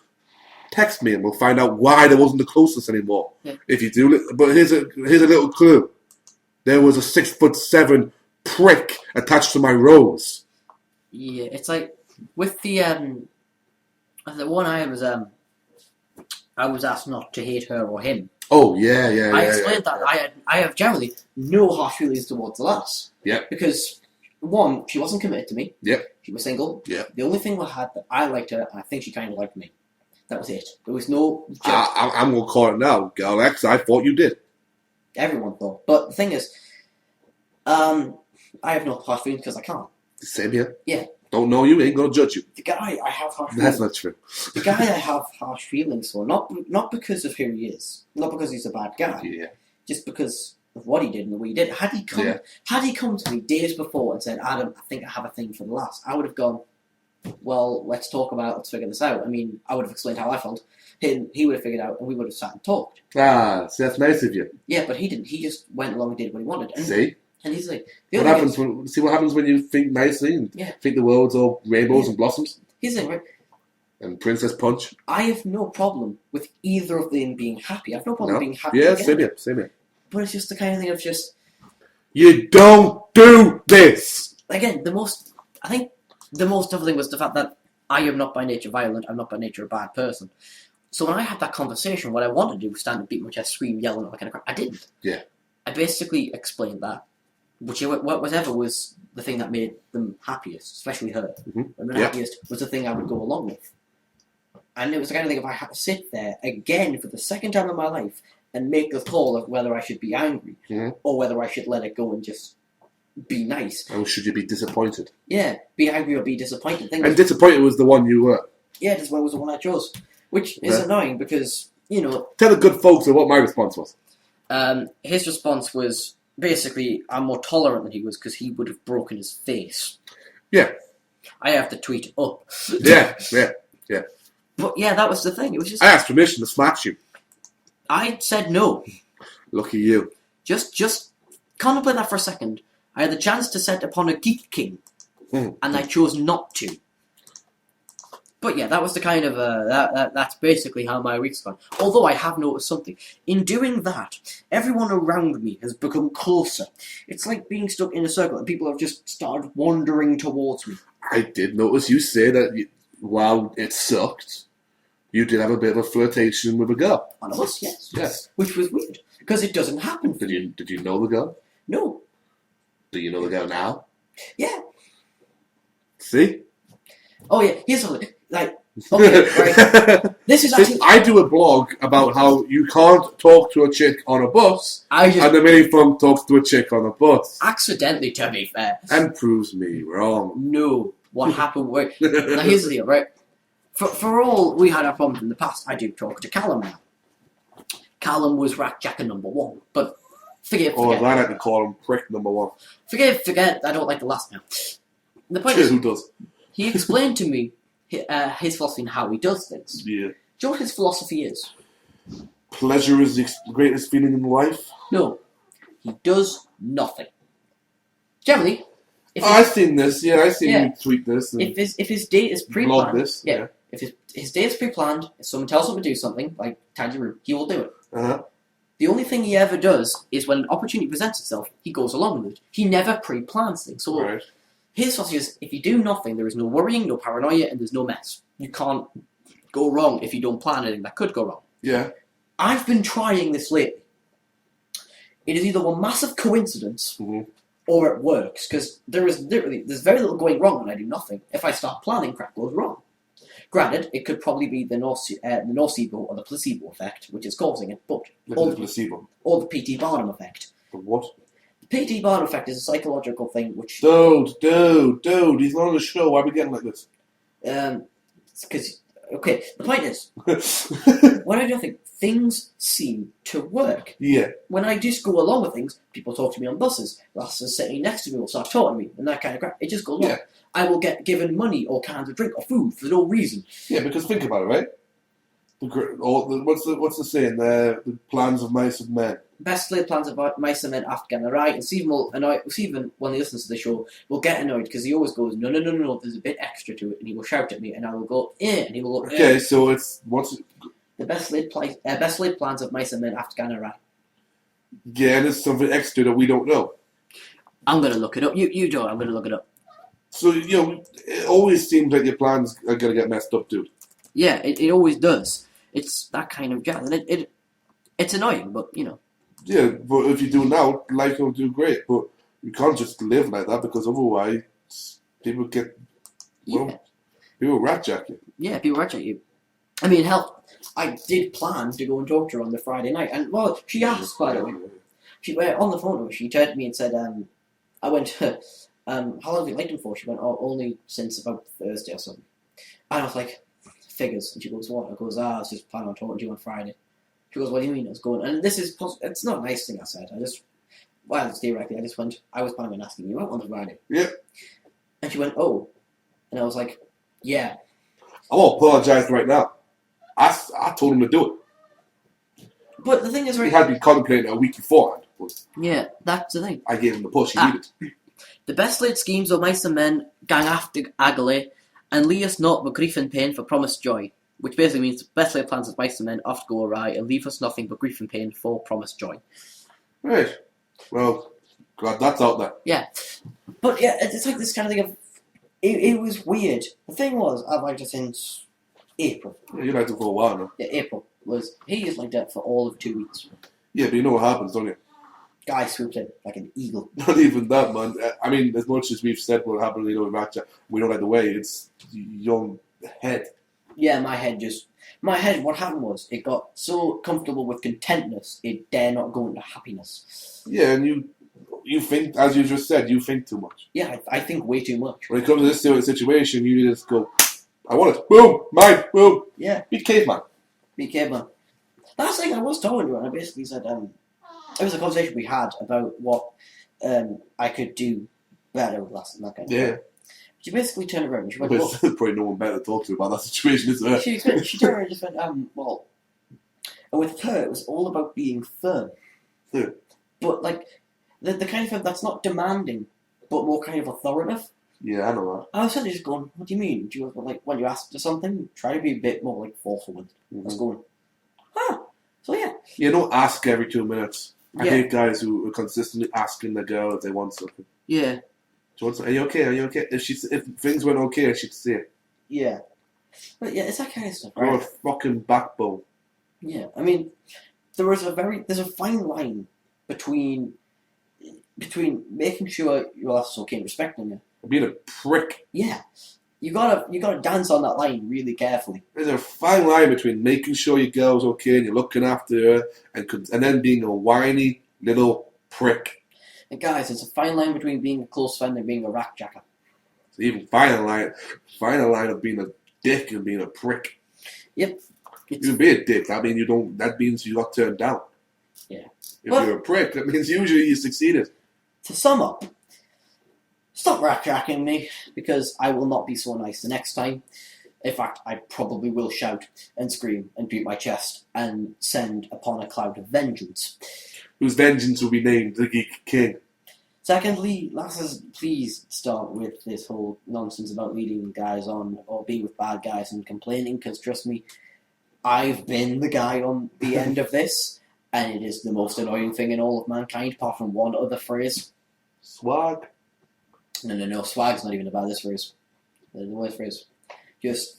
B: text me and we'll find out why there wasn't the closeness anymore. Yeah. If you do, but here's a little clue. There was a 6'7" prick attached to my rose.
A: Yeah, it's like with the one I was asked not to hate her or him.
B: Oh yeah.
A: I explained that I have generally no harsh feelings towards the lass.
B: Yeah.
A: Because one, she wasn't committed to me.
B: Yep.
A: She was single.
B: Yeah.
A: The only thing I had that I liked her, and I think she kind of liked me. That was it. There was no.
B: I'm gonna call it now, Girl X. I thought you did.
A: Everyone thought, but the thing is, I have no harsh feelings because I can't.
B: Same here.
A: Yeah.
B: Don't know you, ain't gonna judge you.
A: The guy I have harsh feelings.
B: That's not true.
A: The guy I have harsh feelings for, not because of who he is, not because he's a bad guy.
B: Yeah.
A: Just because of what he did and the way he did. Had he come to me days before and said, Adam, I think I have a thing for the lass, I would have gone, well, let's figure this out. I mean, I would have explained how I felt. He would have figured out, and we would have sat and talked.
B: So that's nice of you.
A: Yeah, but he didn't. He just went along and did what he wanted. And,
B: See?
A: And he's like...
B: What happens when you think nicely and think the world's all rainbows and blossoms?
A: He's like, right...
B: And Princess Punch?
A: I have no problem with either of them being happy. I have no problem being happy.
B: Yeah, same here.
A: But it's just the kind of thing of just...
B: You don't do this!
A: Again, I think the most difficult thing was the fact that I am not by nature violent, I'm not by nature a bad person. So when I had that conversation, what I wanted to do was stand and beat my chest, scream, yell, and all that kind of crap. I didn't.
B: Yeah.
A: I basically explained that. Whatever was the thing that made them happiest, especially her. Mm-hmm. Happiest was the thing I would go along with. And it was the kind of thing if I had to sit there again for the second time in my life and make the call of whether I should be angry or whether I should let it go and just be nice.
B: Or should you be disappointed?
A: Yeah, be angry or be disappointed.
B: And disappointed was the one you were.
A: Yeah, this one was the one I chose. Which is annoying because, Tell
B: the good folks what my response was.
A: His response was, basically, I'm more tolerant than he was because he would have broken his face.
B: Yeah.
A: I have to tweet up.
B: Yeah.
A: But yeah, that was the thing. It was just...
B: I asked permission to smash you.
A: I said no.
B: Lucky you.
A: Just contemplate that for a second. I had the chance to set upon a Geek King, and I chose not to. But yeah, that was the kind of that's basically how my week's gone. Although I have noticed something. In doing that, everyone around me has become closer. It's like being stuck in a circle and people have just started wandering towards me.
B: I did notice you say that while it sucked, you did have a bit of a flirtation with a girl.
A: On a bus, yes.
B: Yes.
A: Which was weird. Because it doesn't happen.
B: Did you know the girl?
A: No.
B: Do you know the girl now?
A: Yeah.
B: See?
A: Oh yeah, here's something. Like, okay, right. This is actually...
B: I do a blog about how you can't talk to a chick on a bus, and the Mini Funk talks to a chick on a bus.
A: Accidentally, to be fair.
B: And proves me wrong.
A: No. What happened was... Now here's the deal, right? For all we had our problems in the past, I do talk to Callum now. Callum was Rackjacker number 1, but forget.
B: Oh, I like to call him prick number 1.
A: Forget, I don't like the last now. The point is...
B: Who does?
A: He explained to me his philosophy and how he does things.
B: Yeah.
A: Do you know what his philosophy is?
B: Pleasure is the greatest feeling in life?
A: No. He does nothing. Generally...
B: I've seen this, I've seen you tweet this. And
A: if his date is pre-planned...
B: Blog this,
A: If his date is pre-planned, if someone tells him to do something, like tidy your room, he will do it.
B: Uh-huh.
A: The only thing he ever does is when an opportunity presents itself, he goes along with it. He never pre-plans things. So his philosophy is, if you do nothing, there is no worrying, no paranoia, and there's no mess. You can't go wrong if you don't plan anything that could go wrong.
B: Yeah.
A: I've been trying this lately. It is either a massive coincidence or it works, because there's very little going wrong when I do nothing. If I start planning, crap goes wrong. Granted, it could probably be the nocebo or the placebo effect, which is causing it, but...
B: The placebo.
A: Or the P.T. Barnum effect.
B: The what?
A: The P.T. Barnum effect is a psychological thing which...
B: Dude, he's not on the show. Why are we getting like this?
A: Because... Okay, the point is, when I do nothing, things seem to work.
B: Yeah.
A: When I just go along with things, people talk to me on buses. Lasses sitting next to me will start talking to me, and that kind of crap. It just goes on. I will get given money or cans of drink or food for no reason.
B: Yeah, because think about it, right? What's the saying? The plans of mice and men.
A: Best laid plans of mice and men after getting it right. And Stephen, when he listens to the show, will get annoyed because he always goes, no, there's a bit extra to it, and he will shout at me, and I will go, and he will go,
B: Okay, so it's
A: the best laid plans of mice and men after getting it right.
B: Yeah, and there's something extra that we don't know.
A: I'm gonna look it up. You don't. I'm gonna look it up.
B: So it always seems like your plans are gonna get messed up, dude.
A: Yeah, it always does. It's that kind of jazz, and it's annoying, but
B: Yeah, but if you do now, life will do great. But you can't just live like that because otherwise people get people ratjack you.
A: Yeah, people ratjack you. I mean, hell, I did plan to go and talk to her on the Friday night, and she asked, by the way. She on the phone. She turned to me and said, "I went. How long have you liked him for?" She went, only since about Thursday or something. And I was like, figures. And she goes, what? I goes, I was just planning on talking to you on Friday. She goes, what do you mean? I was going, and this is, it's not a nice thing I said. well, it's directly. I just went, I was planning on asking you out on the Friday.
B: Yeah.
A: And she went, oh. And I was like, yeah.
B: I won't apologise right now. I told him to do it.
A: But the thing is, right?
B: He had been contemplating a week beforehand. But
A: yeah, that's the thing.
B: I gave him the push he needed.
A: The best laid schemes of mice and men gang after Agale and leave us not but grief and pain for promised joy. Which basically means the best laid plans of mice and men often go awry and leave us nothing but grief and pain for promised joy.
B: Right. Well, glad that's out there.
A: Yeah. But yeah, it's like this kind of thing of... It was weird. The thing was, I've liked it since April.
B: Yeah, you liked it for a while now.
A: Yeah, April. He is like that for all of 2 weeks.
B: Yeah, but you know what happens, don't you?
A: Guy swooped in like an eagle.
B: Not even that, man. I mean, as much as we've said what happened, with Ratchet, we don't like the way. It's your head.
A: Yeah, my head, what happened was, it got so comfortable with contentness, it dare not go into happiness.
B: Yeah, and you think, as you just said, you think too much.
A: Yeah, I think way too much.
B: When it comes to this sort of situation, you just go, I want it. Boom, mine, boom.
A: Yeah.
B: Beat caveman.
A: Be careful. Last thing I was telling you, and I basically said, it was a conversation we had about what I could do better last and that kind of thing.
B: Yeah.
A: She basically turned around and she went,
B: There's probably no one better to talk to about that situation, is there?
A: She turned around and just went, well, and with her, it was all about being firm.
B: Yeah.
A: But, like, the kind of firm that's not demanding, but more kind of authoritative.
B: Yeah, I know that.
A: I was suddenly just going, what do you mean? Do you, like, when you ask for something, try to be a bit more, like, forceful with it. I was going, so yeah.
B: You don't ask every 2 minutes. I
A: Yeah.
B: hate guys who are consistently asking the girl if they want something.
A: Yeah.
B: Do you want something? Are you okay? Are you okay? If things went okay, she'd say it.
A: Yeah. But yeah, it's that kind of stuff,
B: You're
A: right?
B: a fucking backbone.
A: Yeah. I mean, there's a fine line between making sure your ass is okay and respecting it.
B: Being a prick.
A: Yeah. You gotta dance on that line really carefully.
B: There's a fine line between making sure your girl's okay and you're looking after her and then being a whiny little prick.
A: And guys, it's a fine line between being a close friend and being a rackjacker.
B: It's even finer line of being a dick and being a prick.
A: Yep.
B: You can be a dick. That means you got turned down.
A: Yeah.
B: If you're a prick, that means usually you succeeded.
A: To sum up, stop rackjacking me, because I will not be so nice the next time. In fact, I probably will shout and scream and beat my chest and send upon a cloud of vengeance.
B: Whose vengeance will be named the Geek King.
A: Secondly, lasses, please stop with this whole nonsense about leading guys on or being with bad guys and complaining, because trust me, I've been the guy on the end of this, and it is the most annoying thing in all of mankind, apart from one other phrase.
B: Swag.
A: No, swag's not even about this phrase. The worst phrase. Just,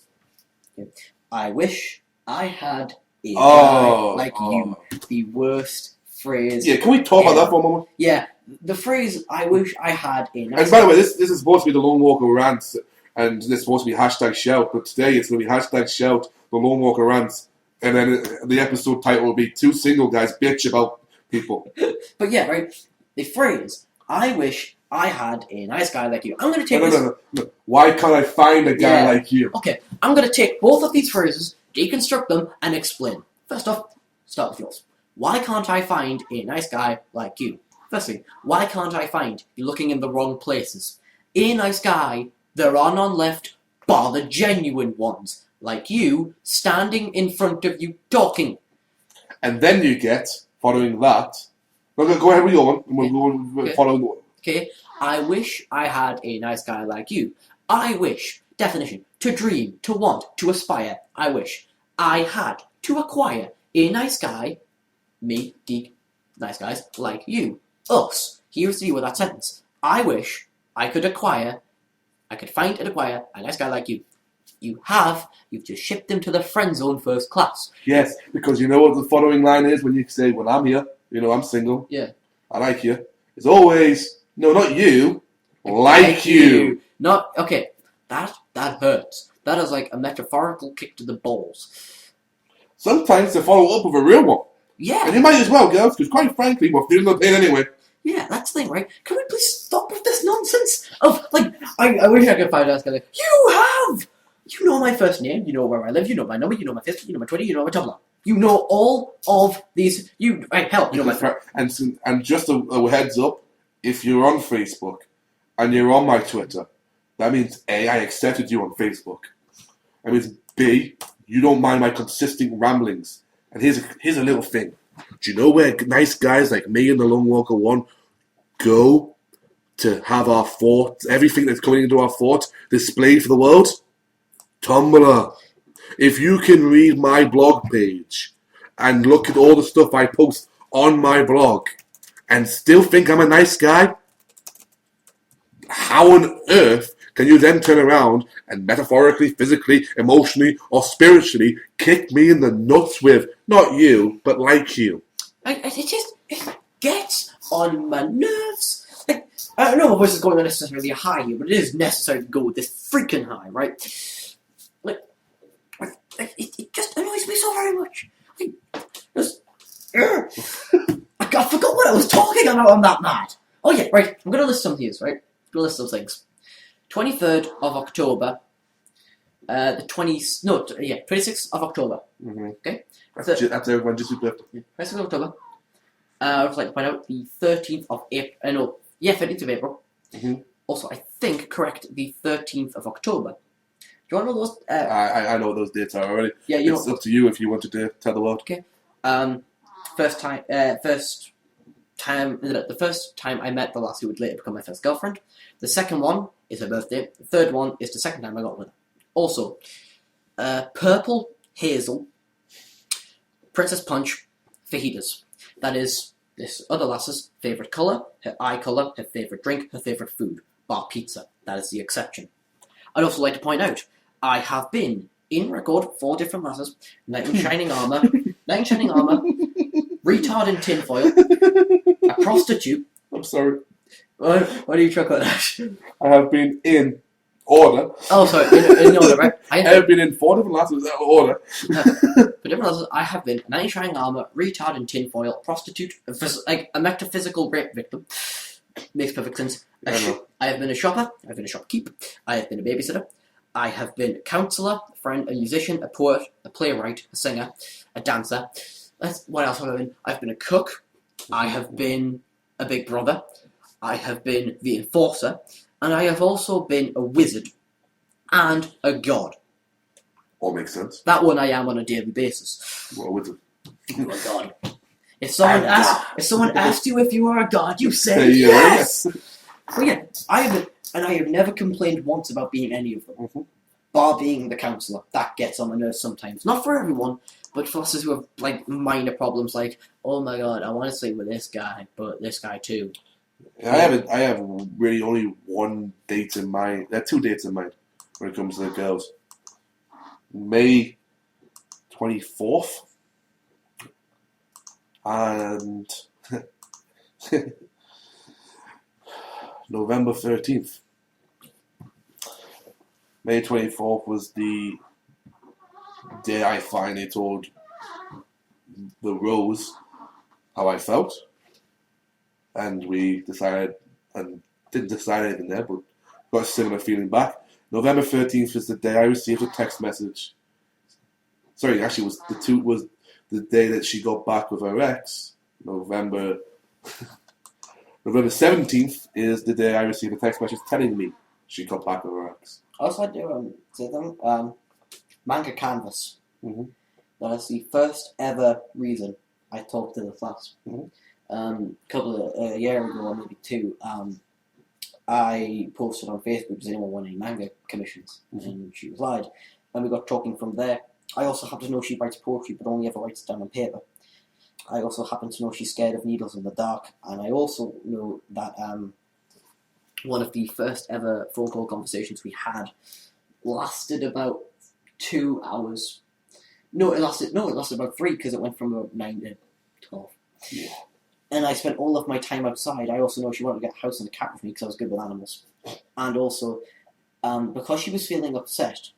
A: I wish I had a guy like you. The worst phrase.
B: Yeah, can we talk about that for a moment?
A: Yeah, the phrase, I wish I had a nice...
B: And by the way, this is supposed to be the Lone Walker rant, and this is supposed to be hashtag shout, but today it's going to be hashtag shout, the Lone Walker rant, and then the episode title will be two single guys bitch about people.
A: But yeah, right, the phrase, I wish I had a nice guy like you. I'm going to take
B: No. Why can't I find a guy like you?
A: Okay, I'm going to take both of these phrases, deconstruct them, and explain. First off, start with yours. Why can't I find a nice guy like you? Firstly, why can't I find you looking in the wrong places? A nice guy, there are none left, bar the genuine ones, like you, standing in front of you talking.
B: And then you get, following that, go ahead with your one, and we'll go following the one.
A: Okay, I wish I had a nice guy like you. I wish, definition, to dream, to want, to aspire. I wish I had to acquire a nice guy, me, geek, nice guys, like you. Us. Here's the you with that sentence. I wish I could find and acquire a nice guy like you. You've just shipped him to the friend zone first class.
B: Yes, because you know what the following line is when you say, well, I'm here, I'm single.
A: Yeah.
B: I like you. It's always, no, not you, like you.
A: Not, okay, that hurts. That is like a metaphorical kick to the balls.
B: Sometimes they follow up with a real one.
A: Yeah.
B: And you might as well, girls, because quite frankly, we're feeling the pain anyway.
A: Yeah, that's the thing, right? Can we please stop with this nonsense of, like, I wish I could find out, like, you know my first name, you know where I live, you know my number, you know my Facebook, you know my Twitter, you know my Tumblr. You know all of these. Hell, you know my friend.
B: And just a heads up, if you're on Facebook and you're on my Twitter, that means A, I accepted you on Facebook. That means B, you don't mind my consistent ramblings. And here's a little thing. Do you know where nice guys like me and the Lone Walker 1 go to have our thoughts, everything that's coming into our thoughts, displayed for the world? Tumblr. If you can read my blog page and look at all the stuff I post on my blog and still think I'm a nice guy, how on earth can you then turn around and metaphorically, physically, emotionally, or spiritually kick me in the nuts with, not you, but like you?
A: It gets on my nerves. Like, I don't know my voice is going on necessarily high here, but it is necessary to go with this freaking high, right? It just annoys me so very much. I forgot what I was talking about. I'm that mad. Oh yeah, right. I'm gonna list some of these, right? I'm gonna list some things. 23rd of October. 26th of October.
B: Mm-hmm.
A: Okay.
B: That's everyone just left.
A: 26th of October. I would like to point out the 13th of April. 13th of April.
B: Mm-hmm.
A: Also, I think the 13th of October. Do you want to know those?
B: I know what those dates are already.
A: Yeah,
B: it's up to you if you wanted to tell the world.
A: Okay. The first time I met the lass who would later become my first girlfriend. The second one is her birthday. The third one is the second time I got with her. Also, purple hazel, Princess Punch, fajitas. That is this other lass's favourite colour, her eye colour, her favourite drink, her favourite food. Bar pizza. That is the exception. I'd also like to point out, I have been, in record, 4 different lasses, Knight in Shining Armour, retard in tinfoil, a prostitute.
B: I'm sorry.
A: Why do you chuckle at that?
B: I have been in order.
A: Oh, sorry, in order, right? I
B: have been in 4 different lasses out of order.
A: For different lasses, I have been Knight in Shining Armour, retard in tinfoil, prostitute, a metaphysical rape victim. Makes perfect sense. I have been a shopper, I've been a shopkeep, I have been a babysitter, I have been a counsellor, a friend, a musician, a poet, a playwright, a singer, a dancer. What else have I been? I've been a cook, I have been a big brother, I have been the enforcer, and I have also been a wizard and a god.
B: All makes sense.
A: That one I am on a daily basis.
B: Well, a wizard.
A: Oh, a god. If someone asked you if you are a god, you say
B: yes!
A: But yeah, I have never complained once about being any of them.
B: Mm-hmm.
A: Bar being the counsellor. That gets on my nerves sometimes. Not for everyone, but for us who have like minor problems like, oh my god, I want to sleep with this guy, but this guy too.
B: I have really only one date in mind. There are 2 dates in mind when it comes to the girls. May 24th and November 13th. May 24th was the day I finally told the Rose how I felt. And we decided, and didn't decide anything there, but got a similar feeling back. November 13th was the day I received a text message. Sorry, actually, was the day that she got back with her ex. November 17th is the day I received a text message telling me she got back with her ex.
A: Also, I do say them manga canvas.
B: Mm-hmm.
A: That is the first ever reason I talked to the class.
B: Mm-hmm.
A: A year ago, or maybe 2, I posted on Facebook, does anyone want any manga commissions? Mm-hmm. And she replied, and we got talking from there. I also happen to know she writes poetry, but only ever writes it down on paper. I also happen to know she's scared of needles in the dark, and I also know that one of the first ever phone call conversations we had lasted about 2 hours. No, it lasted about 3 because it went from about 9 to 12.
B: Yeah.
A: And I spent all of my time outside. I also know she wanted to get a house and a cat with me because I was good with animals. And also, because she was feeling upset,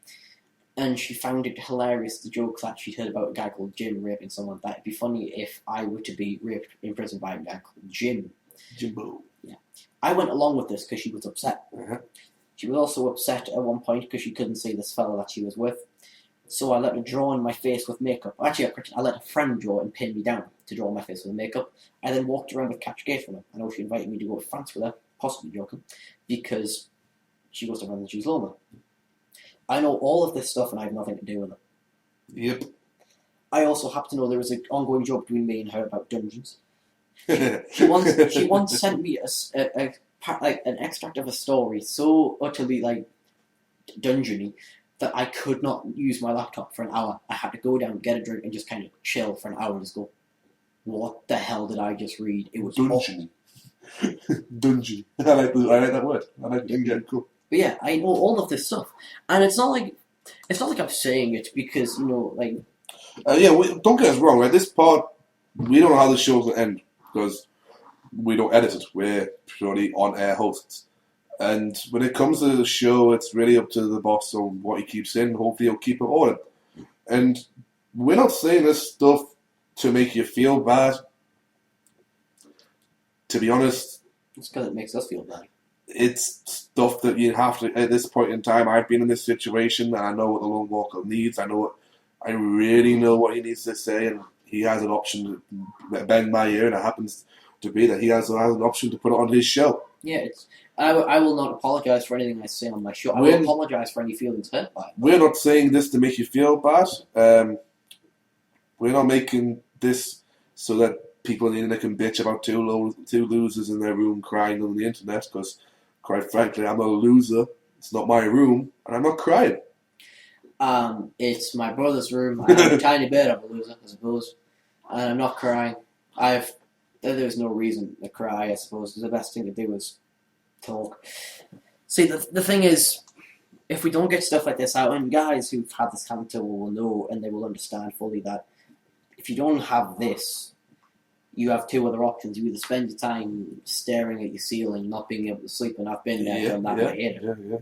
A: and she found it hilarious, the joke that she'd heard about a guy called Jim raping someone, that it'd be funny if I were to be raped in prison by a guy called Jim.
B: Jimbo.
A: Yeah. I went along with this because she was upset.
B: Uh-huh.
A: She was also upset at one point because she couldn't see this fellow that she was with. So I let her draw on my face with makeup. Actually, I let a friend draw and pin me down to draw on my face with makeup. I then walked around with catch gaze from her. I know she invited me to go to France with her, possibly joking, because she goes to France and she's lonely. I know all of this stuff and I have nothing to do with it.
B: Yep.
A: I also happen to know there was an ongoing joke between me and her about dungeons. She once sent me an extract of a story so utterly dungeony that I could not use my laptop for an hour. I had to go down, get a drink, and just kind of chill for an hour and just go, what the hell did I just read? It was
B: dungeon. Dungeon. I like that word. I like dungeon. Yeah, cool.
A: But yeah, I know all of this stuff, and it's not like I'm saying it because
B: don't get us wrong. Right, this part we don't know how the show's gonna end because we don't edit it. We're purely on-air hosts. And when it comes to the show, it's really up to the boss on what he keeps in. Hopefully he'll keep it on. And we're not saying this stuff to make you feel bad. To be honest,
A: it's because it makes us feel bad.
B: It's stuff that you have to, at this point in time, I've been in this situation and I know what the Lone Walker needs. I really know what he needs to say, and he has an option to bend my ear, and it happens to be that he has an option to put it on his show.
A: Yeah, I will not apologise for anything I say on my show. I will apologise for any feelings hurt by it.
B: We're not saying this to make you feel bad. We're not making this so that people on the internet can bitch about two losers in their room crying on the internet, because, quite frankly, I'm not a loser. It's not my room, and I'm not crying.
A: It's my brother's room. I'm a tiny bit of a loser, I suppose. And I'm not crying. There's no reason to cry, I suppose. The best thing to do is talk. See, the thing is, if we don't get stuff like this out, and guys who've had this happen will know, and they will understand fully that if you don't have this, you have two other options. You either spend your time staring at your ceiling, not being able to sleep, and I've been there, done that, I hate it.
B: Yeah.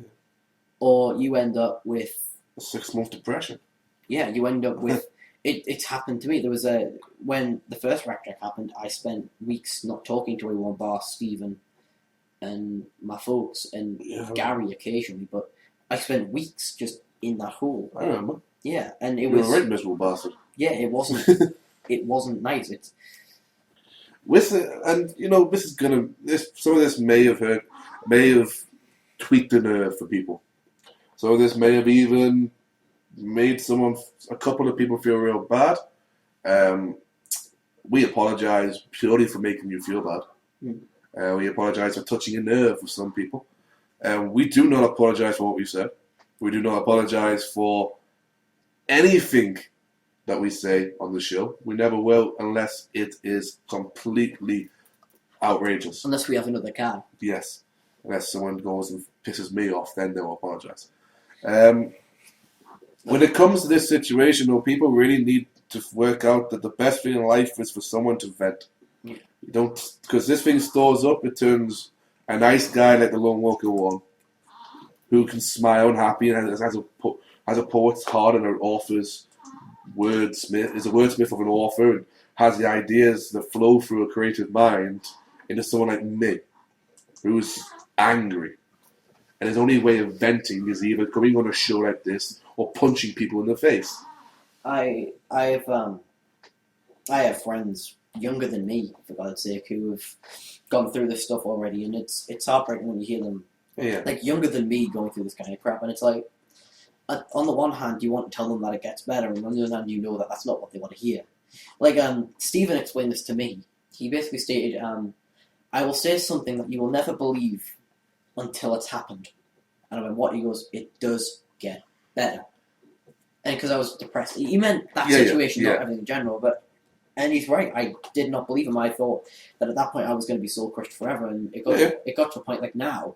A: Or you end up with
B: a 6-month depression.
A: Yeah, you end up with it's happened to me. There was when the first rack track happened, I spent weeks not talking to anyone bar Stephen and my folks and Gary occasionally, but I spent weeks just in that hole.
B: I remember.
A: Yeah, and it
B: was
A: a
B: right miserable bastard.
A: Yeah, it wasn't. It wasn't nice. It's
B: and this is some of this may have tweaked the nerve for people. So this may have even made a couple of people feel real bad. We apologise purely for making you feel bad. We apologise for touching a nerve with some people. We do not apologise for what we said. We do not apologise for anything that we say on the show. We never will unless it is completely outrageous.
A: Unless we have another guy.
B: Yes. Unless someone goes and pisses me off, then they'll apologise. When it comes to this situation, though, people really need to work out that the best thing in life is for someone to vent.
A: Yeah.
B: You don't, because this thing stores up. It turns a nice guy like the Lone Walker 1, who can smile and happy and has a poet's heart and an author's wordsmith, is a wordsmith of an author and has the ideas that flow through a creative mind, into someone like me, who's angry. And his only way of venting is either coming on a show like this or punching people in the face.
A: I have friends younger than me, for God's sake, who have gone through this stuff already, and it's heartbreaking when you hear them, younger than me, going through this kind of crap. And it's like, on the one hand, you want to tell them that it gets better, and on the other hand, you know that that's not what they want to hear. Stephen explained this to me. He basically stated, I will say something that you will never believe until it's happened. And I went, what? He goes, it does get better. And because I was depressed. He meant that situation, not everything in general. And he's right. I did not believe him. I thought that at that point I was going to be soul crushed forever. And it got to a point like now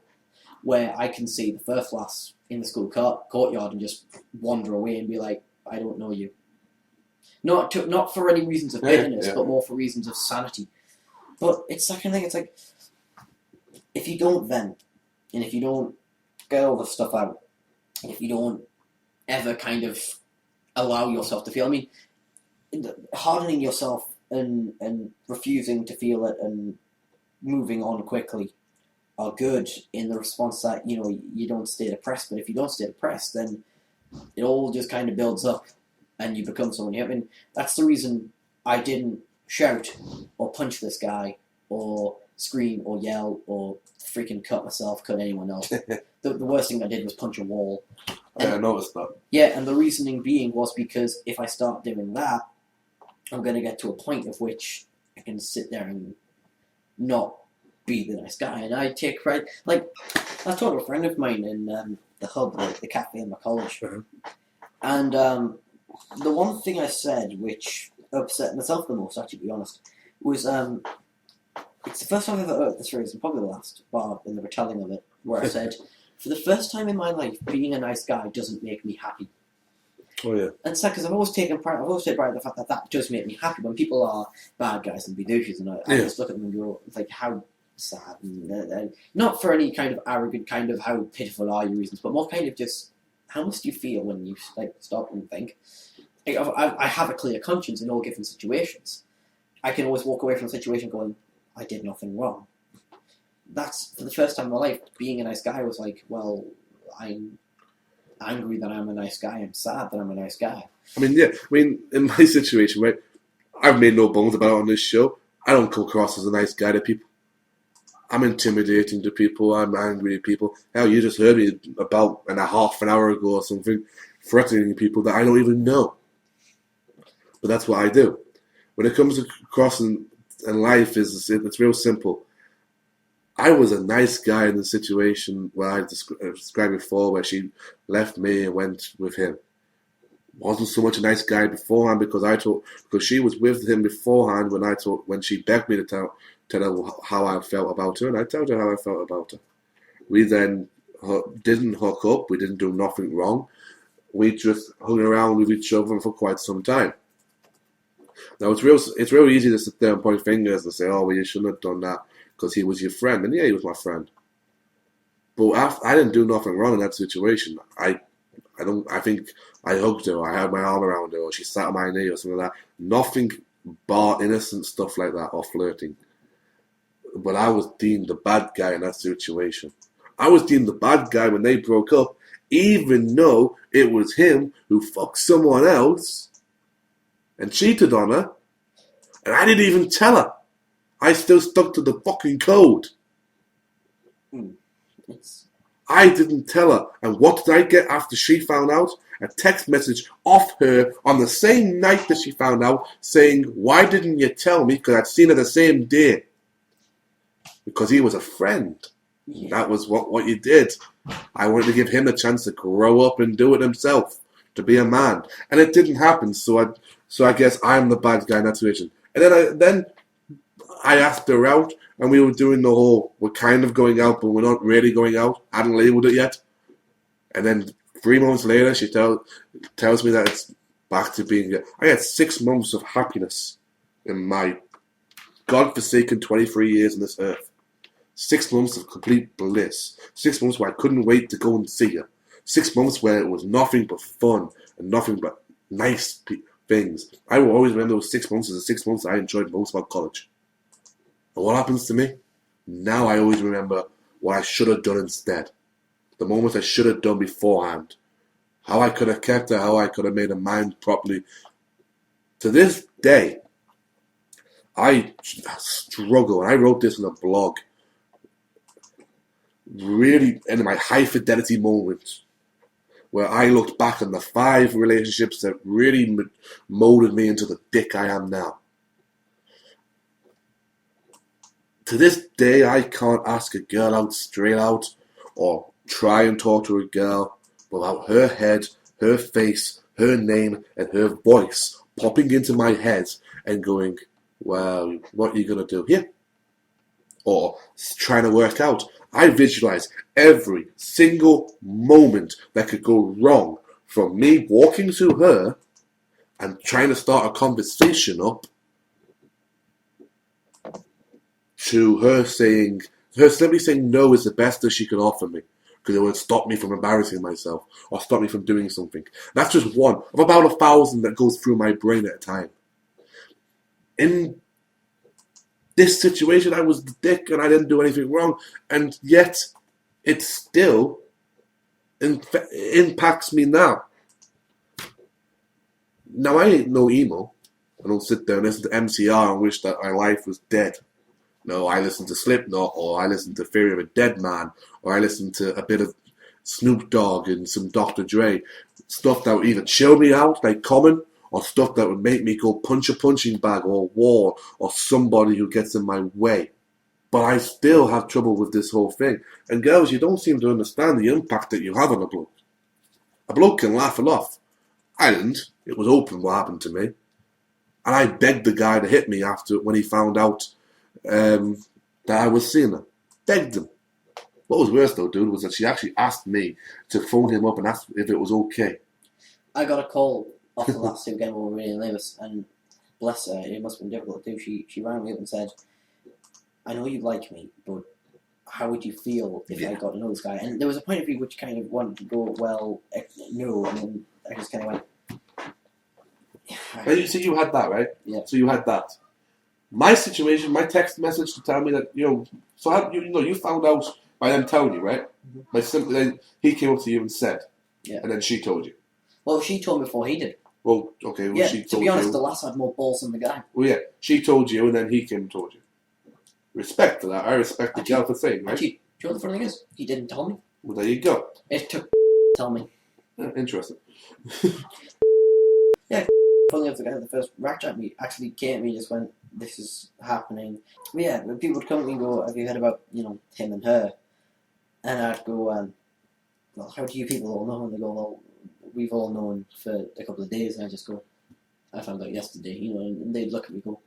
A: where I can see the first class in the school courtyard and just wander away and be like, I don't know you. Not for any reasons of bitterness, but more for reasons of sanity. But it's that kind of thing. It's like, if you don't vent, and if you don't get all the stuff out, and if you don't ever kind of allow yourself to feel, I mean, hardening yourself and refusing to feel it and moving on quickly are good in the response that, you don't stay depressed. But if you don't stay depressed, then it all just kind of builds up, and you become someone. I mean, that's the reason I didn't shout or punch this guy or scream or yell or freaking cut myself, cut anyone else. The worst thing I did was punch a wall.
B: I noticed that.
A: Yeah, and the reasoning being was because if I start doing that, I'm going to get to a point of which I can sit there and not be the nice guy. And I take pride. Like, I told a friend of mine in the hub, like the cafe in my college, and the one thing I said which upset myself the most, actually, to be honest, was it's the first time I've ever heard this phrase, and probably the last bar in the retelling of it, where I said, for the first time in my life, being a nice guy doesn't make me happy.
B: Oh yeah.
A: And it's sad because I've always taken pride in the fact that that does make me happy. When people are bad guys and be douches, and I just look at them and go, like, how sad. And not for any kind of arrogant, kind of how pitiful are you reasons, but more kind of just, how must you feel when you like stop and think? Like, I have a clear conscience in all given situations. I can always walk away from a situation going, I did nothing wrong. That's, for the first time in my life, being a nice guy was like, well, I'm angry that I'm a nice guy. I'm sad that I'm a nice guy.
B: I mean, yeah. I mean, in my situation, right, I've made no bones about it on this show. I don't come across as a nice guy to people. I'm intimidating to people. I'm angry at people. Hell, you just heard me about half an hour ago or something, threatening people that I don't even know. But that's what I do. When it comes across in life, it's real simple. I was a nice guy in the situation where I described before, where she left me and went with him. Wasn't so much a nice guy beforehand because she was with him beforehand when she begged me to tell her how I felt about her, and I told her how I felt about her. We then didn't hook up. We didn't do nothing wrong. We just hung around with each other for quite some time. Now it's real easy to sit there and point fingers and say, "Oh, well, you shouldn't have done that because he was your friend." And yeah, he was my friend. But I didn't do nothing wrong in that situation. I think I hugged her, or I had my arm around her, or she sat on my knee, or something like that. Nothing bar innocent stuff like that, or flirting. But I was deemed the bad guy in that situation. I was deemed the bad guy when they broke up, even though it was him who fucked someone else and cheated on her, and I didn't even tell her. I still stuck to the fucking code. I didn't tell her. And what did I get after she found out? A text message off her on the same night that she found out saying, "Why didn't you tell me?" Because I'd seen her the same day. Because he was a friend. Yeah. That was what you did. I wanted to give him a chance to grow up and do it himself, to be a man. And it didn't happen, so I guess I'm the bad guy in that situation. And then I asked her out, and we were doing the whole, we're kind of going out, but we're not really going out. I hadn't labelled it yet. And then 3 months later, she tells me that it's back to being... I had 6 months of happiness in my godforsaken 23 years on this earth. 6 months of complete bliss. 6 months where I couldn't wait to go and see her. 6 months where it was nothing but fun and nothing but nice things. I will always remember those 6 months as the 6 months I enjoyed most about college. And what happens to me? Now I always remember what I should have done instead. The moments I should have done beforehand. How I could have kept her, how I could have made her mind properly. To this day, I struggle, and I wrote this in a blog, really in my high fidelity moments, where I looked back on the 5 relationships that really molded me into the dick I am now. To this day, I can't ask a girl out straight out, or try and talk to a girl without her head, her face, her name, and her voice popping into my head and going, "Well, what are you going to do here?" Or trying to work out. I visualize every single moment that could go wrong, from me walking to her and trying to start a conversation up, to her simply saying no is the best that she could offer me, because it would stop me from embarrassing myself or stop me from doing something. That's just one of about 1,000 that goes through my brain at a time. In this situation, I was the dick and I didn't do anything wrong, and yet it still impacts me now. Now, I ain't no emo. I don't sit there and listen to MCR and wish that my life was dead. No, I listen to Slipknot, or I listen to Theory of a Dead Man, or I listen to a bit of Snoop Dogg and some Dr. Dre. Stuff that would either chill me out, like Common, or stuff that would make me go punch a punching bag or a wall or somebody who gets in my way. But I still have trouble with this whole thing. And girls, you don't seem to understand the impact that you have on a bloke. A bloke can laugh it off. I didn't. It was open what happened to me. And I begged the guy to hit me after when he found out that I was seeing her. Begged him. What was worse though, dude, was that she actually asked me to phone him up and ask if it was okay.
A: I got a call off the last two again when we were in Lewis, and bless her, it must have been difficult to do. She rang me up and said, I know you like me, but how would you feel if I got to know this guy? And there was a point of view which kind of wanted to go, well, no, and then I just kind of went...
B: So you had that, right?
A: Yeah.
B: So you had that. My situation, my text message to tell me that, so how, you found out by them telling you, right?
A: Mm-hmm.
B: By simply, then he came up to you and said,
A: yeah.
B: And then she told you.
A: Well, she told me before he did.
B: Well, okay, well,
A: yeah,
B: she told
A: to be honest,
B: you.
A: the lass had more balls than the guy.
B: Well, yeah, she told you and then he came and told you. Respect for that. I respect the girl for saying, right?
A: Actually, do you know what the funny thing is? He didn't tell me.
B: Well, there you go.
A: It took to tell me.
B: Yeah, interesting.
A: Yeah, funny enough, the guy at the first rack chat me actually came to me and just went, this is happening. But yeah, people would come to me and go, have you heard about, him and her? And I'd go, well, how do you people all know? And they go, well, we've all known for a couple of days. And I just go, I found out yesterday, and they'd look at me and go,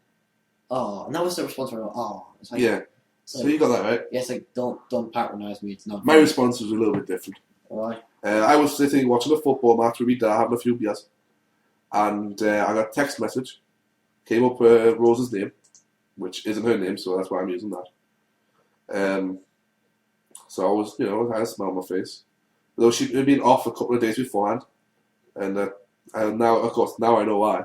A: oh, and that was the response where I go, oh. It's like,
B: yeah. So you got that right.
A: Yeah, it's like, don't patronise me, it's not.
B: My response was a little bit different.
A: Alright.
B: I was sitting watching a football match with my dad, having a few beers, and I got a text message. Came up Rose's name, which isn't her name, so that's why I'm using that. So I was, I had a smile on my face. Though she had been off a couple of days beforehand, and now, of course, now I know why.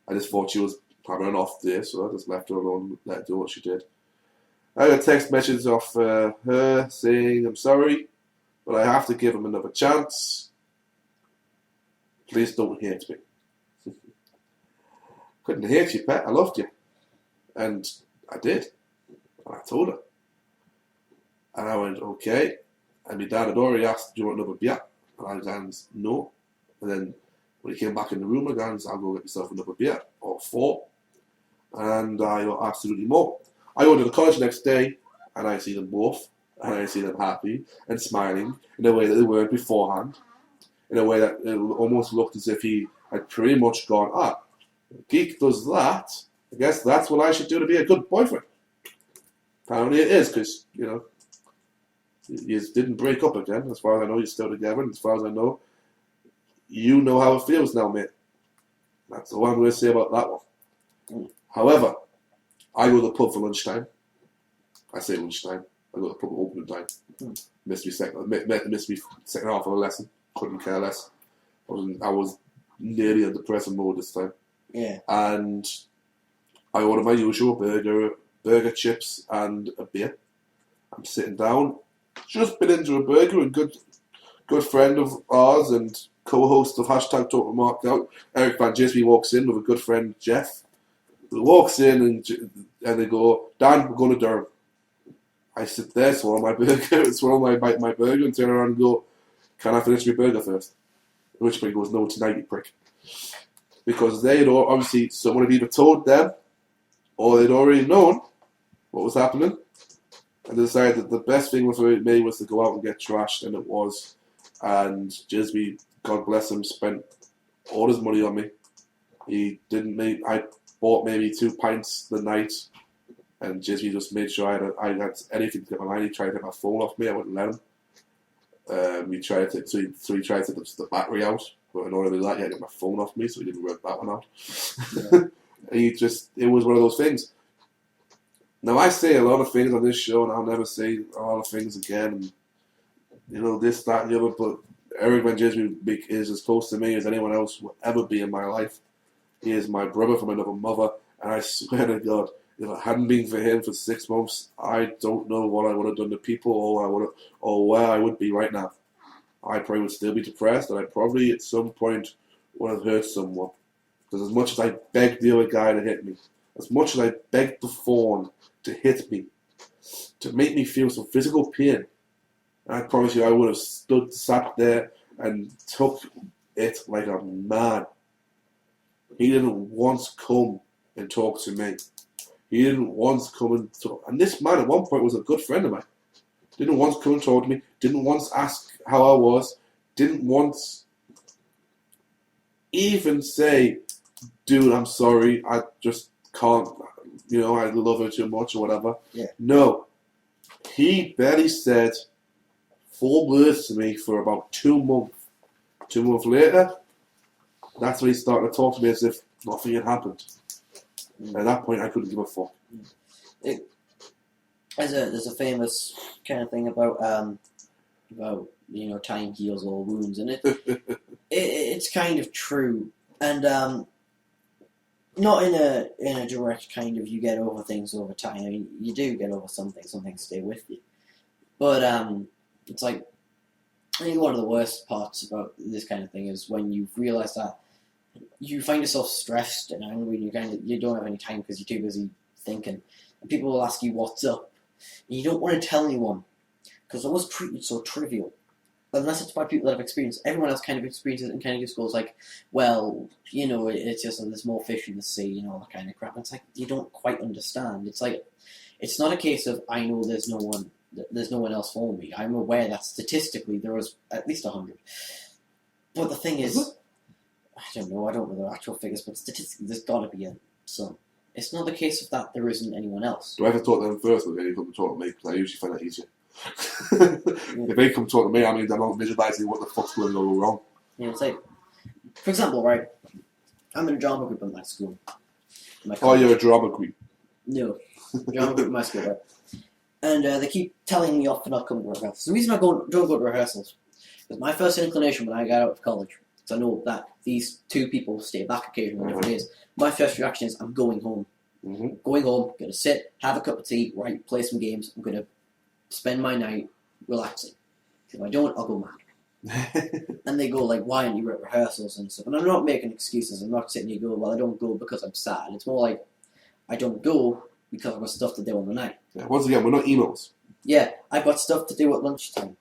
B: I just thought she was having an off day, so I just left her alone and let her do what she did. I got a text message off her saying, I'm sorry, but I have to give him another chance. Please don't hate me. Couldn't hate you, pet. I loved you. And I did. And I told her. And I went, okay. And my dad had already asked, do you want another beer? And I went, no. And then when he came back in the room again, I'll go get myself another beer, or 4. And I got absolutely more. I go to the college the next day, and I see them both, and I see them happy and smiling in a way that they weren't beforehand, in a way that it almost looked as if he had pretty much gone, Geek does that, I guess that's what I should do to be a good boyfriend. Apparently it is, because, you didn't break up again. As far as I know, you're still together, and as far as I know, you know how it feels now, mate. That's all I'm going to say about that one. However, I go to the pub for lunchtime. I say lunchtime. I go to the pub at opening time. Missed me second half of a lesson. Couldn't care less. I was nearly in depressive mode this time.
A: Yeah. And
B: I order my usual burger, chips, and a beer. I'm sitting down. Just been into a burger, and good friend of ours and co-host of Hashtag Total Marked Out, Eric Van Gisby, walks in with a good friend, Jeff. He walks in and they go, Dan, we're going to Durham. I sit there, swallow my burger, and turn around and go, can I finish my burger first? At which point he goes, no, tonight, you prick. Because they had obviously, someone had either told them, or they'd already known what was happening, and they decided that the best thing for me was to go out and get trashed, and it was. And Gisby, God bless him, spent all his money on me. He didn't make. I bought maybe 2 pints the night, and Gisby just made sure I had anything to get my mind. He tried to get my phone off me. I wouldn't let him. He tried to take the battery out, but in order to do that, he had to get my phone off me, so he didn't work that one out. Yeah. It was one of those things. Now, I say a lot of things on this show, and I'll never say a lot of things again. And, this, that, and the other, but Eric Van Gisby is as close to me as anyone else will ever be in my life. He is my brother from another mother, and I swear to God, if it hadn't been for him for 6 months, I don't know what I would have done to people, or where I would be right now. I probably would still be depressed, and I probably at some point would have hurt someone. Because as much as I begged the other guy to hit me, as much as I begged the fawn to hit me, to make me feel some physical pain, I promise you I would have sat there and took it like a man. He didn't once come and talk to me. He didn't once come and talk. And this man at one point was a good friend of mine. Didn't once come and talk to me. Didn't once ask how I was. Didn't once even say, dude, I'm sorry. I just can't, I love her too much or whatever.
A: Yeah.
B: No. He barely said 4 words to me for about 2 months. 2 months later, that's when he started to talk to me as if nothing had happened. And at that point, I couldn't give a fuck.
A: There's a famous kind of thing about time heals all wounds, and it's kind of true, and not in a direct kind of you get over things over time. I mean, you do get over some things stay with you, but it's like, I think one of the worst parts about this kind of thing is when you realise that you find yourself stressed and angry, and you don't have any time because you're too busy thinking, and people will ask you what's up, and you don't want to tell anyone because it was treated so trivial. Unless it's by people that have experienced it. Everyone else kind of experiences it and kind of just goes like, well, it's just there's more fish in the sea, all that kind of crap. And it's like, you don't quite understand. It's like, it's not a case of, I know there's no one else for me. I'm aware that statistically there was at least 100. But the thing is, I don't know the actual figures, but statistically there's got to be some. It's not the case of that there isn't anyone else.
B: Do I have to talk to them first, or do they come to talk to me? Because I usually find that easier. If they come talk to me, I mean, they're not visualising what the fuck's going to go wrong.
A: Yeah, it's like, for example, right, I'm in a drama group in my school.
B: Oh, you're a drama queen?
A: No, drama group in my school, right? And they keep telling me off for not coming to rehearsals. The reason I don't go to rehearsals is my first inclination when I got out of college, because I know that these 2 people stay back occasionally on different days, my first reaction is, I'm going home.
B: Mm-hmm.
A: Going home, going to sit, have a cup of tea, right, play some games, I'm going to spend my night relaxing. If I don't, I'll go mad. And they go like, why aren't you at rehearsals and stuff? And I'm not making excuses. I'm not sitting here going, well, I don't go because I'm sad. It's more like, I don't go because I've got stuff to do on the night.
B: Yeah, once again, we're not emos.
A: Yeah, I've got stuff to do at lunchtime.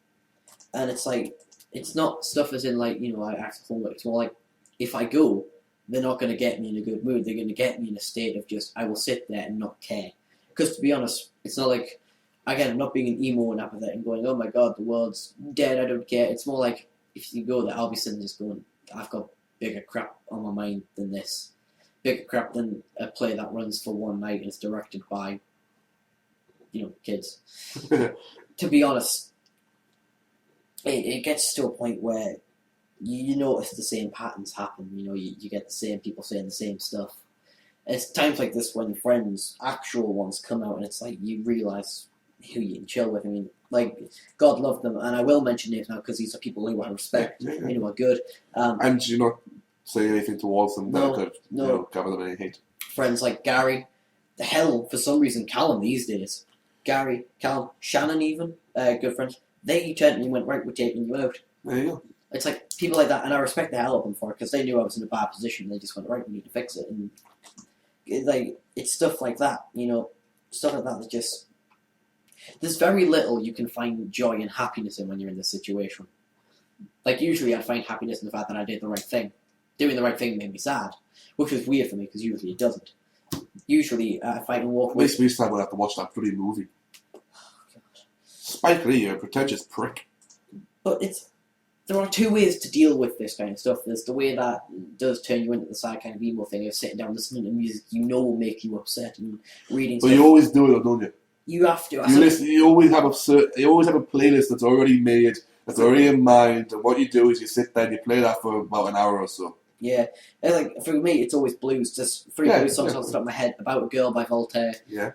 A: And it's like, it's not stuff as in like, I act homework. It's more like, if I go, they're not going to get me in a good mood. They're going to get me in a state of just, I will sit there and not care. Because to be honest, it's not like, again, I'm not being an emo and apathetic and going, oh my god, the world's dead, I don't care. It's more like, if you go there, I'll be sitting just going, I've got bigger crap on my mind than this. Bigger crap than a play that runs for one night and is directed by, kids. To be honest, it gets to a point where you notice the same patterns happen. You get the same people saying the same stuff. It's times like this when friends, actual ones, come out and it's like you realise who you can chill with. I mean, like, God love them, and I will mention names now because these are people who I respect,
B: yeah.
A: Are good.
B: And you're not saying anything towards them that could gather them any hate.
A: Friends like Gary, the hell, for some reason, Callum these days. Gary, Callum, Shannon even, good friends. They gently went, right, we're taking you out.
B: There you go.
A: It's like people like that, and I respect the hell of them for it because they knew I was in a bad position. They just went, right, we need to fix it. And it's stuff like that, stuff like that just. There's very little you can find joy and happiness in when you're in this situation. Like, usually I'd find happiness in the fact that I did the right thing. Doing the right thing made me sad, which was weird for me because usually it doesn't. Usually, if I can walk away...
B: Makes me sad when I have to watch that bloody movie. Oh, God. Spike Lee, a pretentious prick.
A: But there are 2 ways to deal with this kind of stuff. There's the way that does turn you into the sad kind of emo thing of sitting down listening to music will make you upset and reading
B: But
A: stuff.
B: you always do it, don't you?
A: You have to.
B: You always have a playlist that's already made, that's already in mind, and what you do is you sit there and you play that for about an hour or so.
A: Yeah, and like for me, it's always blues. Just 3 blues songs off the top of my head. About a Girl by Voltaire.
B: Yeah.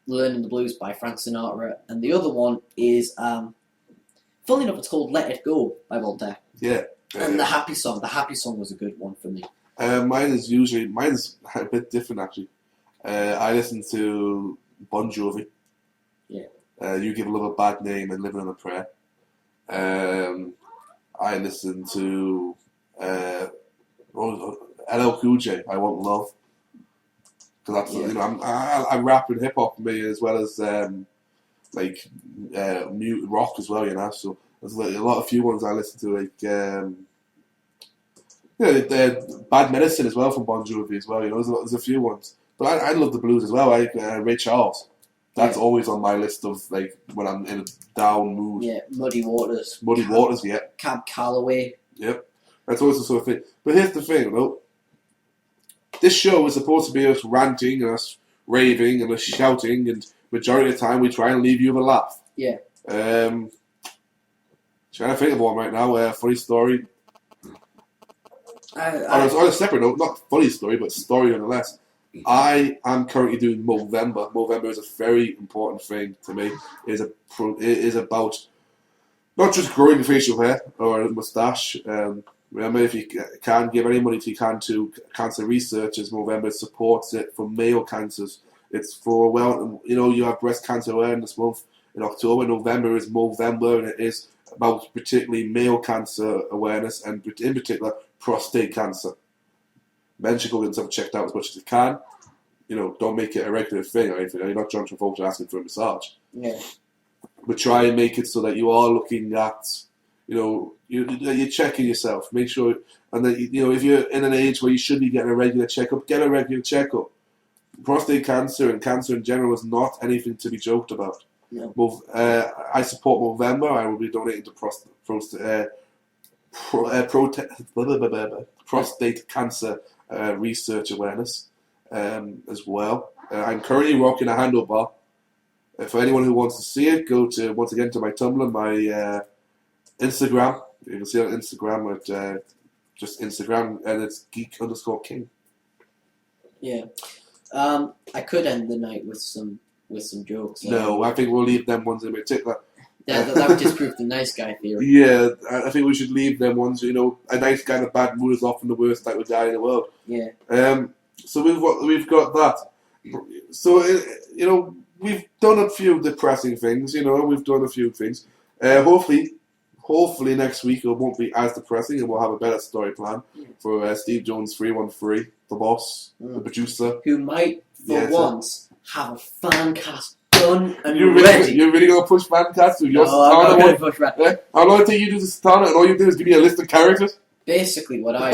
A: Learning the Blues by Frank Sinatra, and the other one is, funnily enough, it's called Let It Go by Voltaire.
B: Yeah.
A: And the Happy Song. The Happy Song was a good one for me.
B: Mine is a bit different actually. I listen to Bon Jovi.
A: Yeah.
B: You Give Love a Bad Name and Living on a Prayer. I listen to LL Cool J, I Want Love. Because that's, I rap and hip hop for me as well as rock as well, So there's a lot of few ones I listen to, Bad Medicine as well from Bon Jovi as well. There's a few ones, but I love the blues as well. Ray Charles, that's always on my list of when I'm in a down mood.
A: Yeah, Muddy Waters.
B: Yeah.
A: Cab Calloway.
B: Yep, that's always the sort of thing. But here's the thing, this show is supposed to be us ranting and us raving and us shouting, and majority of the time we try and leave you with a laugh.
A: Yeah.
B: Trying to think of one right now. Funny story. On a separate note, not funny story, but story nonetheless. I am currently doing Movember. Movember is a very important thing to me. It is about not just growing facial hair or a moustache. Remember, if you can give any money to cancer researchers, Movember supports it for male cancers. It's for, you have Breast Cancer Awareness Month in October. November is Movember, and it is about particularly male cancer awareness, and in particular, prostate cancer. Men should go get themselves checked out as much as they can. Don't make it a regular thing or anything. You're not John Travolta asking for a massage.
A: Yeah.
B: But try and make it so that you are looking at, you're checking yourself. Make sure, and then, if you're in an age where you should be getting a regular checkup, get a regular checkup. Prostate cancer and cancer in general is not anything to be joked about.
A: No.
B: I support Movember. I will be donating to prostate cancer research awareness as well. I'm currently rocking a handlebar. For anyone who wants to see it, go to once again to my Tumblr, my Instagram. You can see it on Instagram at just Instagram, and it's geek_king.
A: Yeah. I could end the night with some jokes.
B: No, I think we'll leave them ones in particular.
A: Yeah, that would disprove the nice guy theory.
B: Yeah, I think we should leave them ones. A nice guy in a bad mood is often the worst type of guy in the world.
A: Yeah.
B: So we've got that. So we've done a few depressing things. We've done a few things. Hopefully next week it won't be as depressing, and we'll have a better story plan for Steve Jones 313, the boss, the producer,
A: who might once have a fan cast done and
B: you're
A: ready.
B: You're really gonna push fan cast through your
A: I'm not going to push
B: yeah? How long did you do the Satana, and all you did is give me a list of characters?
A: Basically, what I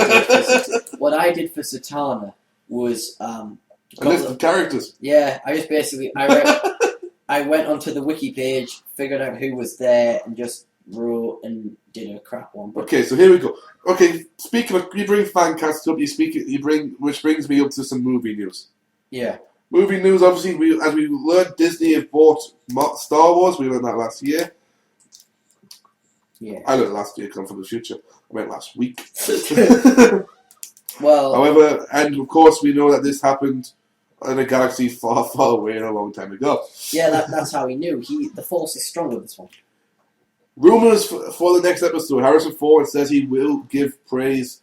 A: did for Satana was
B: a list of characters.
A: Yeah, I went onto the wiki page, figured out who was there, and just wrote and did a crap one.
B: Okay, so here we go. Okay, speaking of, you bring fan cast up, which brings me up to some movie news.
A: Yeah.
B: Movie news, obviously, as we learned, Disney have bought Star Wars. We learned that last year.
A: Yeah.
B: I learned last year, come from the future. I meant last week.
A: Well.
B: However, and of course, we know that this happened in a galaxy far, far away and a long time ago.
A: Yeah, that's how he knew. The Force is strong with this one.
B: Rumors for the next episode. Harrison Ford says he will give praise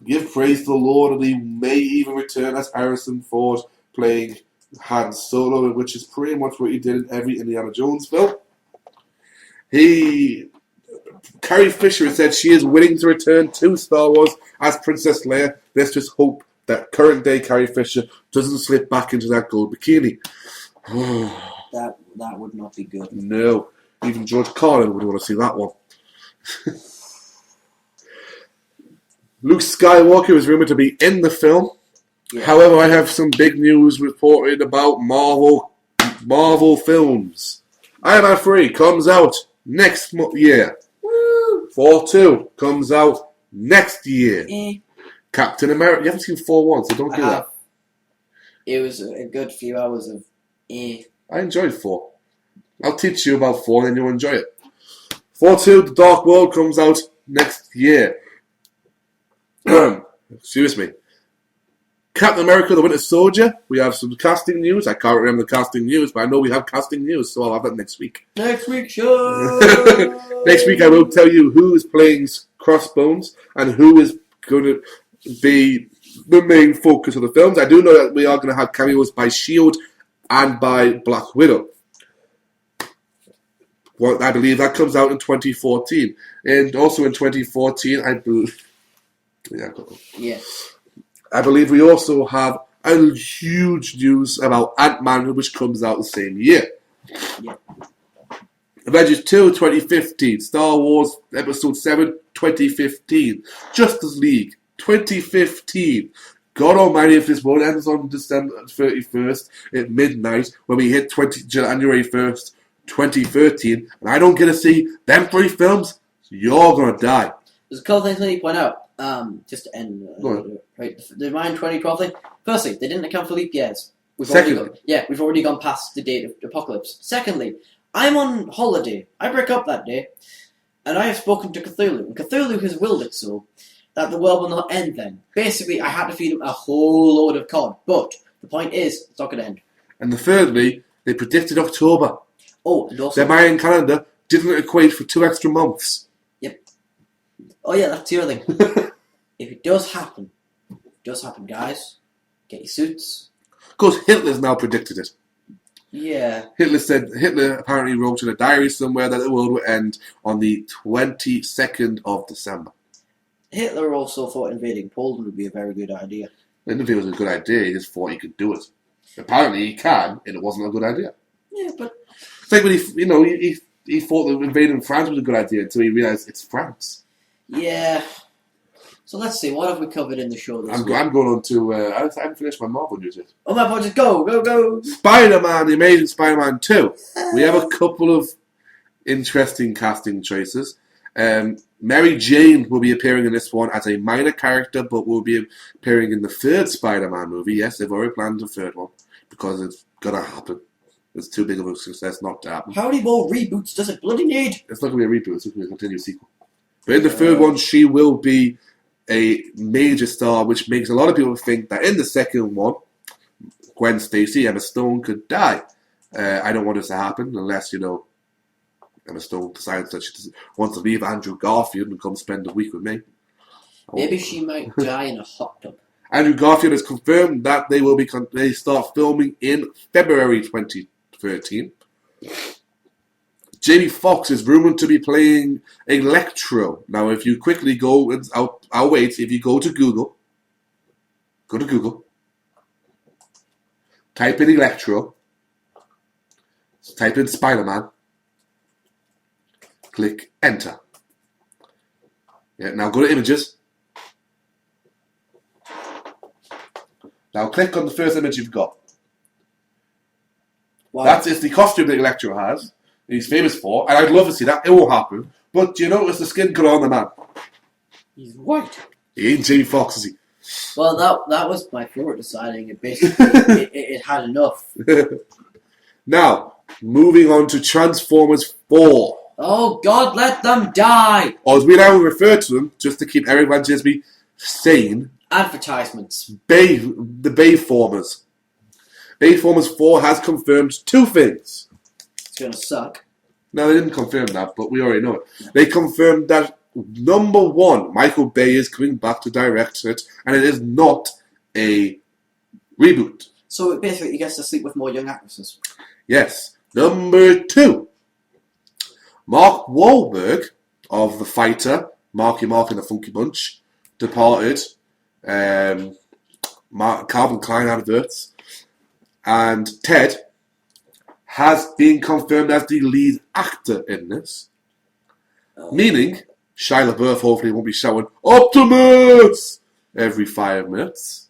B: to the Lord, and he may even return as Harrison Ford playing Han Solo, which is pretty much what he did in every Indiana Jones film. Carrie Fisher said she is willing to return to Star Wars as Princess Leia. Let's just hope that current day Carrie Fisher doesn't slip back into that gold bikini.
A: That would not be good.
B: No. Even George Carlin would want to see that one. Luke Skywalker is rumoured to be in the film. Yeah. However, I have some big news reported about Marvel films. Iron Man 3 comes out next year. Woo! Thor 2 comes out next year. Captain America. You haven't seen Thor 1, so don't do that.
A: It was a good few hours of
B: I enjoyed Thor. I'll teach you about Thor and you'll enjoy it. Thor 2, The Dark World, comes out next year. Excuse me. Captain America, The Winter Soldier. We have some casting news. I can't remember the casting news, but I know we have casting news, so I'll have that next week.
A: Next week show!
B: Next week I will tell you who is playing Crossbones and who is going to be the main focus of the films. I do know that we are going to have cameos by S.H.I.E.L.D. and by Black Widow. Well, I believe that comes out in 2014. And also in 2014, I believe...
A: Yeah.
B: I believe we also have a huge news about Ant-Man, which comes out the same year.
A: Yeah.
B: Avengers 2, 2015. Star Wars Episode 7, 2015. Justice League, 2015. God almighty, if this one ends on December 31st at midnight, when we hit January 1st, 2013, and I don't get to see them 3 films, you're going to die.
A: There's a couple things I need to point out. Just to end, right? The Ryan 2012 thing. Firstly, they didn't account for leap years. We've already gone past the date of the apocalypse. Secondly, I'm on holiday. I break up that day, and I have spoken to Cthulhu, and Cthulhu has willed it so that the world will not end then. Basically, I had to feed him a whole load of cod, but the point is, it's not going to end.
B: And thirdly, they predicted October.
A: Oh, and also...
B: Their Mayan calendar didn't equate for 2 extra months.
A: Yep. Oh yeah, that's the other thing. If it does happen, guys, get your suits.
B: Of course, Hitler's now predicted it.
A: Yeah.
B: Hitler apparently wrote in a diary somewhere that the world would end on the 22nd of December.
A: Hitler also thought invading Poland would be a very good idea.
B: I didn't think it was a good idea, he just thought he could do it. Apparently he can, and it wasn't a good idea.
A: Yeah, but...
B: It's like when he thought that invading France was a good idea until he realised it's France.
A: Yeah. So let's see, what have we covered in the show this week?
B: I'm going on to... I haven't finished my Marvel news yet.
A: Oh my God, just go!
B: Spider-Man, The Amazing Spider-Man 2. We have a couple of interesting casting choices. Mary Jane will be appearing in this one as a minor character, but will be appearing in the 3rd Spider-Man movie. Yes, they've already planned the 3rd one, because it's going to happen. It's too big of a success not to happen.
A: How many more reboots does it bloody need?
B: It's not going to be a reboot, it's going to be a continued sequel. But in the 3rd one, she will be a major star, which makes a lot of people think that in the 2nd one, Gwen Stacy, Emma Stone, could die. I don't want this to happen unless, Emma Stone decides that she wants to leave Andrew Garfield and come spend a week with me.
A: Maybe she might die in a hot tub.
B: Andrew Garfield has confirmed that they start filming in February 2013. Jamie Foxx is rumoured to be playing Electro. Now, if you quickly go, I'll wait. If you go to Google, type in Electro, type in Spider-Man, click Enter. Yeah, now go to Images. Now click on the first image you've got.
A: Wow.
B: That is the costume that Electro has. He's famous for, and I'd love to see that. It won't happen. But do you notice the skin colour on the man?
A: He's white.
B: He ain't Jamie Foxx, is he?
A: Well, that was my favourite deciding. It basically it had enough.
B: Now, moving on to Transformers 4.
A: Oh God, let them die!
B: Or as we now refer to them, just to keep Eric Van Gisby sane.
A: Advertisements.
B: The Bayformers. Bayformers 4 has confirmed 2 things.
A: It's gonna suck.
B: No, they didn't confirm that, but we already know it. They confirmed that, number 1, Michael Bay is coming back to direct it, and it is not a reboot.
A: So basically, he gets to sleep with more young actresses.
B: Yes. Number 2, Mark Wahlberg of The Fighter, Marky Mark and the Funky Bunch, Departed, Calvin Klein adverts, and Ted has been confirmed as the lead actor in this. Meaning, Shia LaBeouf hopefully won't be shouting, Optimus! Every 5 minutes.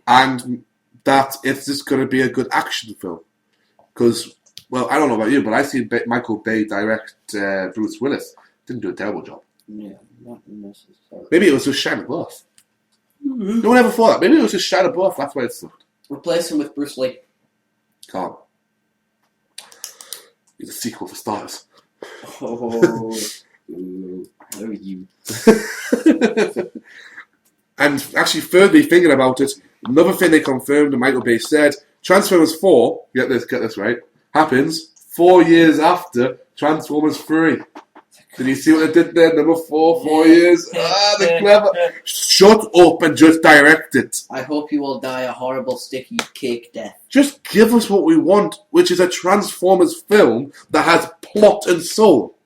B: And that it's just going to be a good action film. Because, well, I don't know about you, but I've seen Michael Bay direct Bruce Willis. Didn't do a terrible job.
A: Yeah, not necessarily.
B: Maybe it was just Shia LaBeouf. No one ever thought that. Maybe it was just Shia LaBeouf, that's why it sucked.
A: Replace him with Bruce Lee.
B: Can't. It's a sequel for starters.
A: Oh, where are you?
B: And actually, thirdly, thinking about it, another thing they confirmed, and Michael Bay said, Transformers 4, get this right, happens 4 years after Transformers 3. Did you see what they did there? Number 4 years. They're clever. Shut up and just direct it.
A: I hope you will die a horrible sticky cake death.
B: Just give us what we want, which is a Transformers film that has plot and soul.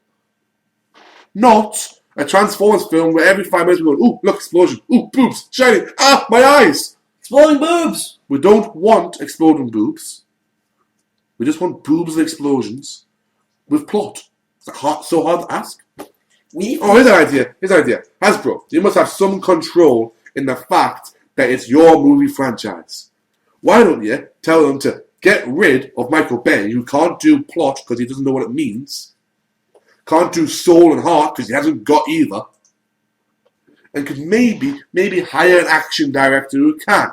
B: Not a Transformers film where every 5 minutes we're going, ooh, look, explosion, ooh, boobs, shining, ah, my eyes.
A: Exploding boobs.
B: We don't want exploding boobs. We just want boobs and explosions with plot. Is that so hard to ask? Here's an idea. Hasbro, you must have some control in the fact that it's your movie franchise. Why don't you tell them to get rid of Michael Bay, who can't do plot because he doesn't know what it means, can't do soul and heart because he hasn't got either, and could maybe hire an action director who can.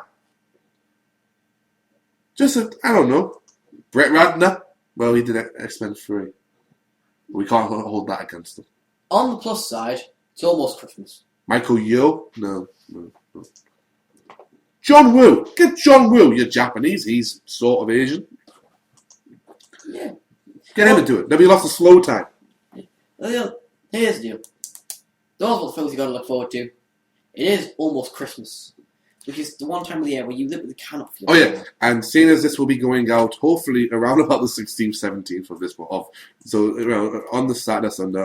B: I don't know, Brett Ratner. Well, he did X-Men 3. We can't hold that against him.
A: On the plus side, it's almost Christmas.
B: Michael Yeoh? No. John Woo. Get John Woo. You're Japanese. He's sort of Asian.
A: Yeah.
B: Get him into it. There'll be lots of slow time.
A: Well, here's the deal. Those are the films you got to look forward to. It is almost Christmas. Which is the one time of the year where you literally cannot feel.
B: Oh yeah, and seeing as this will be going out hopefully around about the 16th, 17th of this month, so on the Saturday, Sunday,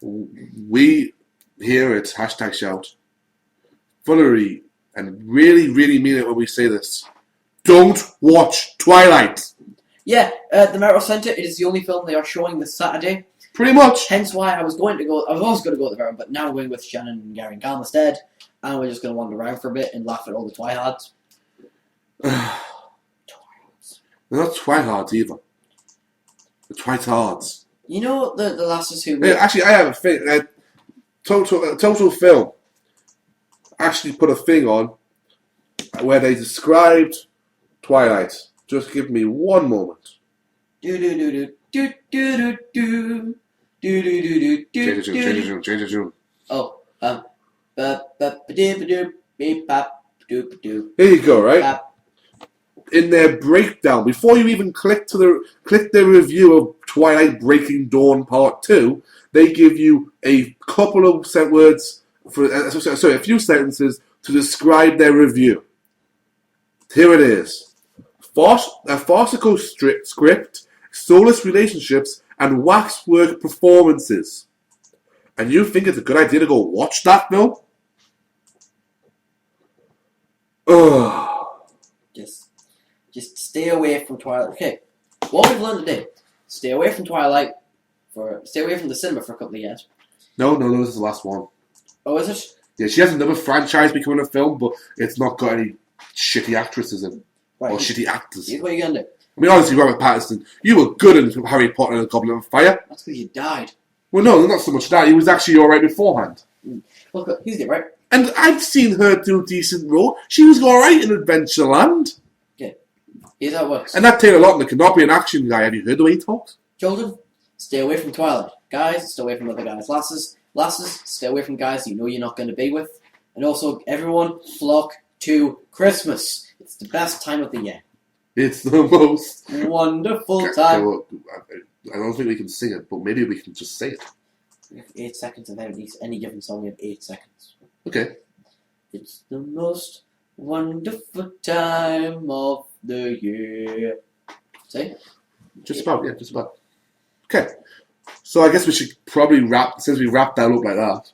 B: we here at Hashtag Shout fully and really, really mean it when we say this. Don't watch Twilight.
A: Yeah, the Merrill Centre, it is the only film they are showing this Saturday.
B: Pretty much.
A: Hence why I was always going to go to the Merrill, but now I'm going with Shannon and Gary and Gal instead. And we're just going to wander around for a bit and laugh at all the Twihards.
B: They're not Twihards either. The Twihards.
A: You know the lasses who...
B: Yeah, actually, I have a thing. Total Film actually put a thing on where they described Twilight. Just give me one moment.
A: Change
B: the tune.
A: Oh, Here
B: you go, right? In their breakdown, before you even click their review of Twilight Breaking Dawn Part 2, they give you a couple of a few sentences to describe their review. Here it is. A farcical script, soulless relationships, and waxwork performances. And you think it's a good idea to go watch that film? Ugh.
A: Just stay away from Twilight. Okay, what we've learned today: stay away from Twilight. Stay away from the cinema for a couple of years.
B: No, this is the last one.
A: Oh, is it?
B: Yeah, she has another franchise becoming a film, but it's not got any shitty actresses in it.
A: Right,
B: or shitty actors.
A: What are you going to do?
B: I mean, honestly, Robert Pattinson, you were good in Harry Potter and the Goblet of Fire.
A: That's because you died.
B: Well, no, not so much that. He was actually alright beforehand.
A: Look, he's good, right?
B: And I've seen her do a decent role. She was alright in Adventureland.
A: Okay, here's how it works.
B: And that Taylor Lautner cannot be an action guy. Have you heard the way he talks?
A: Children, stay away from Twilight. Guys, stay away from other guys. Lasses, stay away from guys you know you're not going to be with. And also, everyone, flock to Christmas. It's the best time of the year.
B: It's the most
A: wonderful time.
B: I don't think we can sing it, but maybe we can just say it.
A: We have 8 seconds of any given song. We have 8 seconds.
B: Okay.
A: It's the most wonderful time of the year. Say?
B: Just about. Okay. So I guess we should probably since we wrapped that up like that.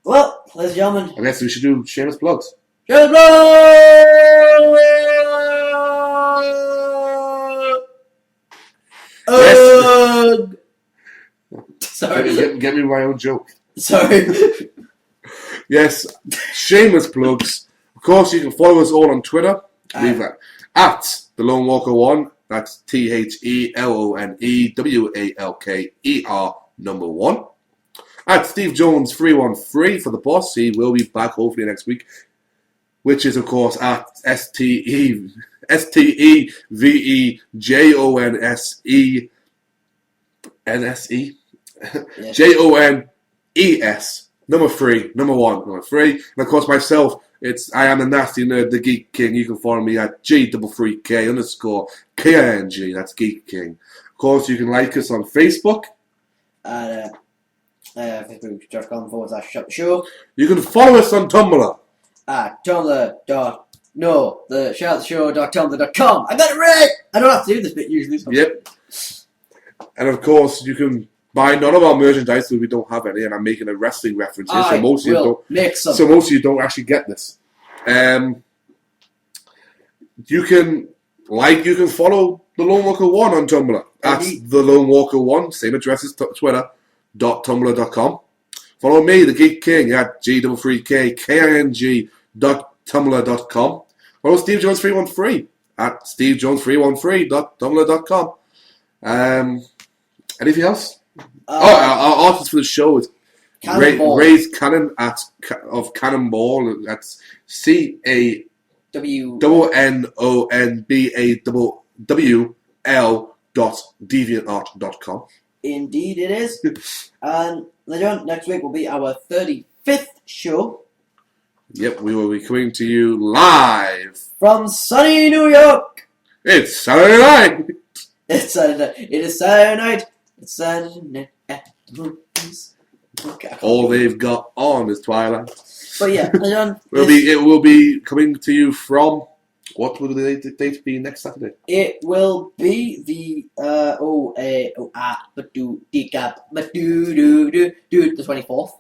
A: Well, ladies and gentlemen,
B: I guess we should do shameless plugs.
A: Shameless plugs!
B: Yes.
A: Sorry.
B: Get me my own joke.
A: Sorry.
B: Yes, shameless plugs. Of course, you can follow us all on Twitter. Leave that at TheLonewalker1. That's TheLonewalker1. At Steve Jones 313 for the boss. He will be back hopefully next week. Which is of course at SteveJonese JONES number 3 number 3, and of course myself. I am the nasty nerd, the Geek King. You can follow me at G33K_KING. That's Geek King. Of course, you can like us on Facebook.
A: Facebook.com/Shout
B: You can follow us on Tumblr.
A: At Tumblr.com. I got it right! I don't have to do this bit usually. So.
B: Yep. And of course, you can buy none of our merchandise because we don't have any, and I'm making a wrestling reference here,
A: I will make some.
B: so most of you don't actually get this. You can follow The Lone Walker 1 on Tumblr at TheLonewalker1, same address as Twitter.tumblr.com. Follow me, The Geek King, at G33K King.tumblr.com. Follow Steve Jones 313 at SteveJones313.tumblr.com. Anything else? Our artist for the show is Ray's Cannon of Cannonball. That's CANNONBAWL.deviantart.com.
A: Indeed it is. And next week will be our 35th show.
B: Yep, we will be coming to you live
A: from sunny New York.
B: It's Saturday night.
A: It's Saturday. It is Saturday night. It's Saturday night at the movies. Okay.
B: All they've got on is Twilight.
A: But yeah,
B: it will be coming to you from. What will the date be next Saturday?
A: It will be the the 24th.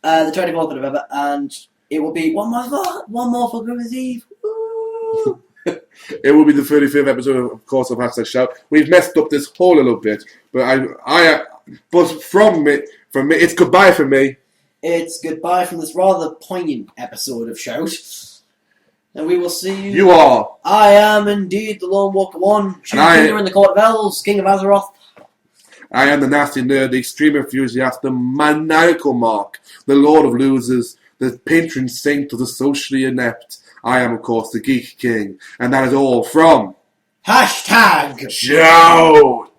A: The 24th of November, and it will be one more for Christmas Eve.
B: It will be the 35th episode, of course, of Hashtag Shout. We've messed up this whole little bit, but but from me, it's goodbye from me.
A: It's goodbye from this rather poignant episode of Shout. And we will see you.
B: You are.
A: I am indeed the Lone Walker 1, King in the Court of Elves, King of Azeroth.
B: I am the nasty nerd, the extreme enthusiast, the maniacal Mark, the Lord of Losers, the patron saint of the socially inept. I am, of course, the Geek King, and that is all from
A: Hashtag
B: Shout!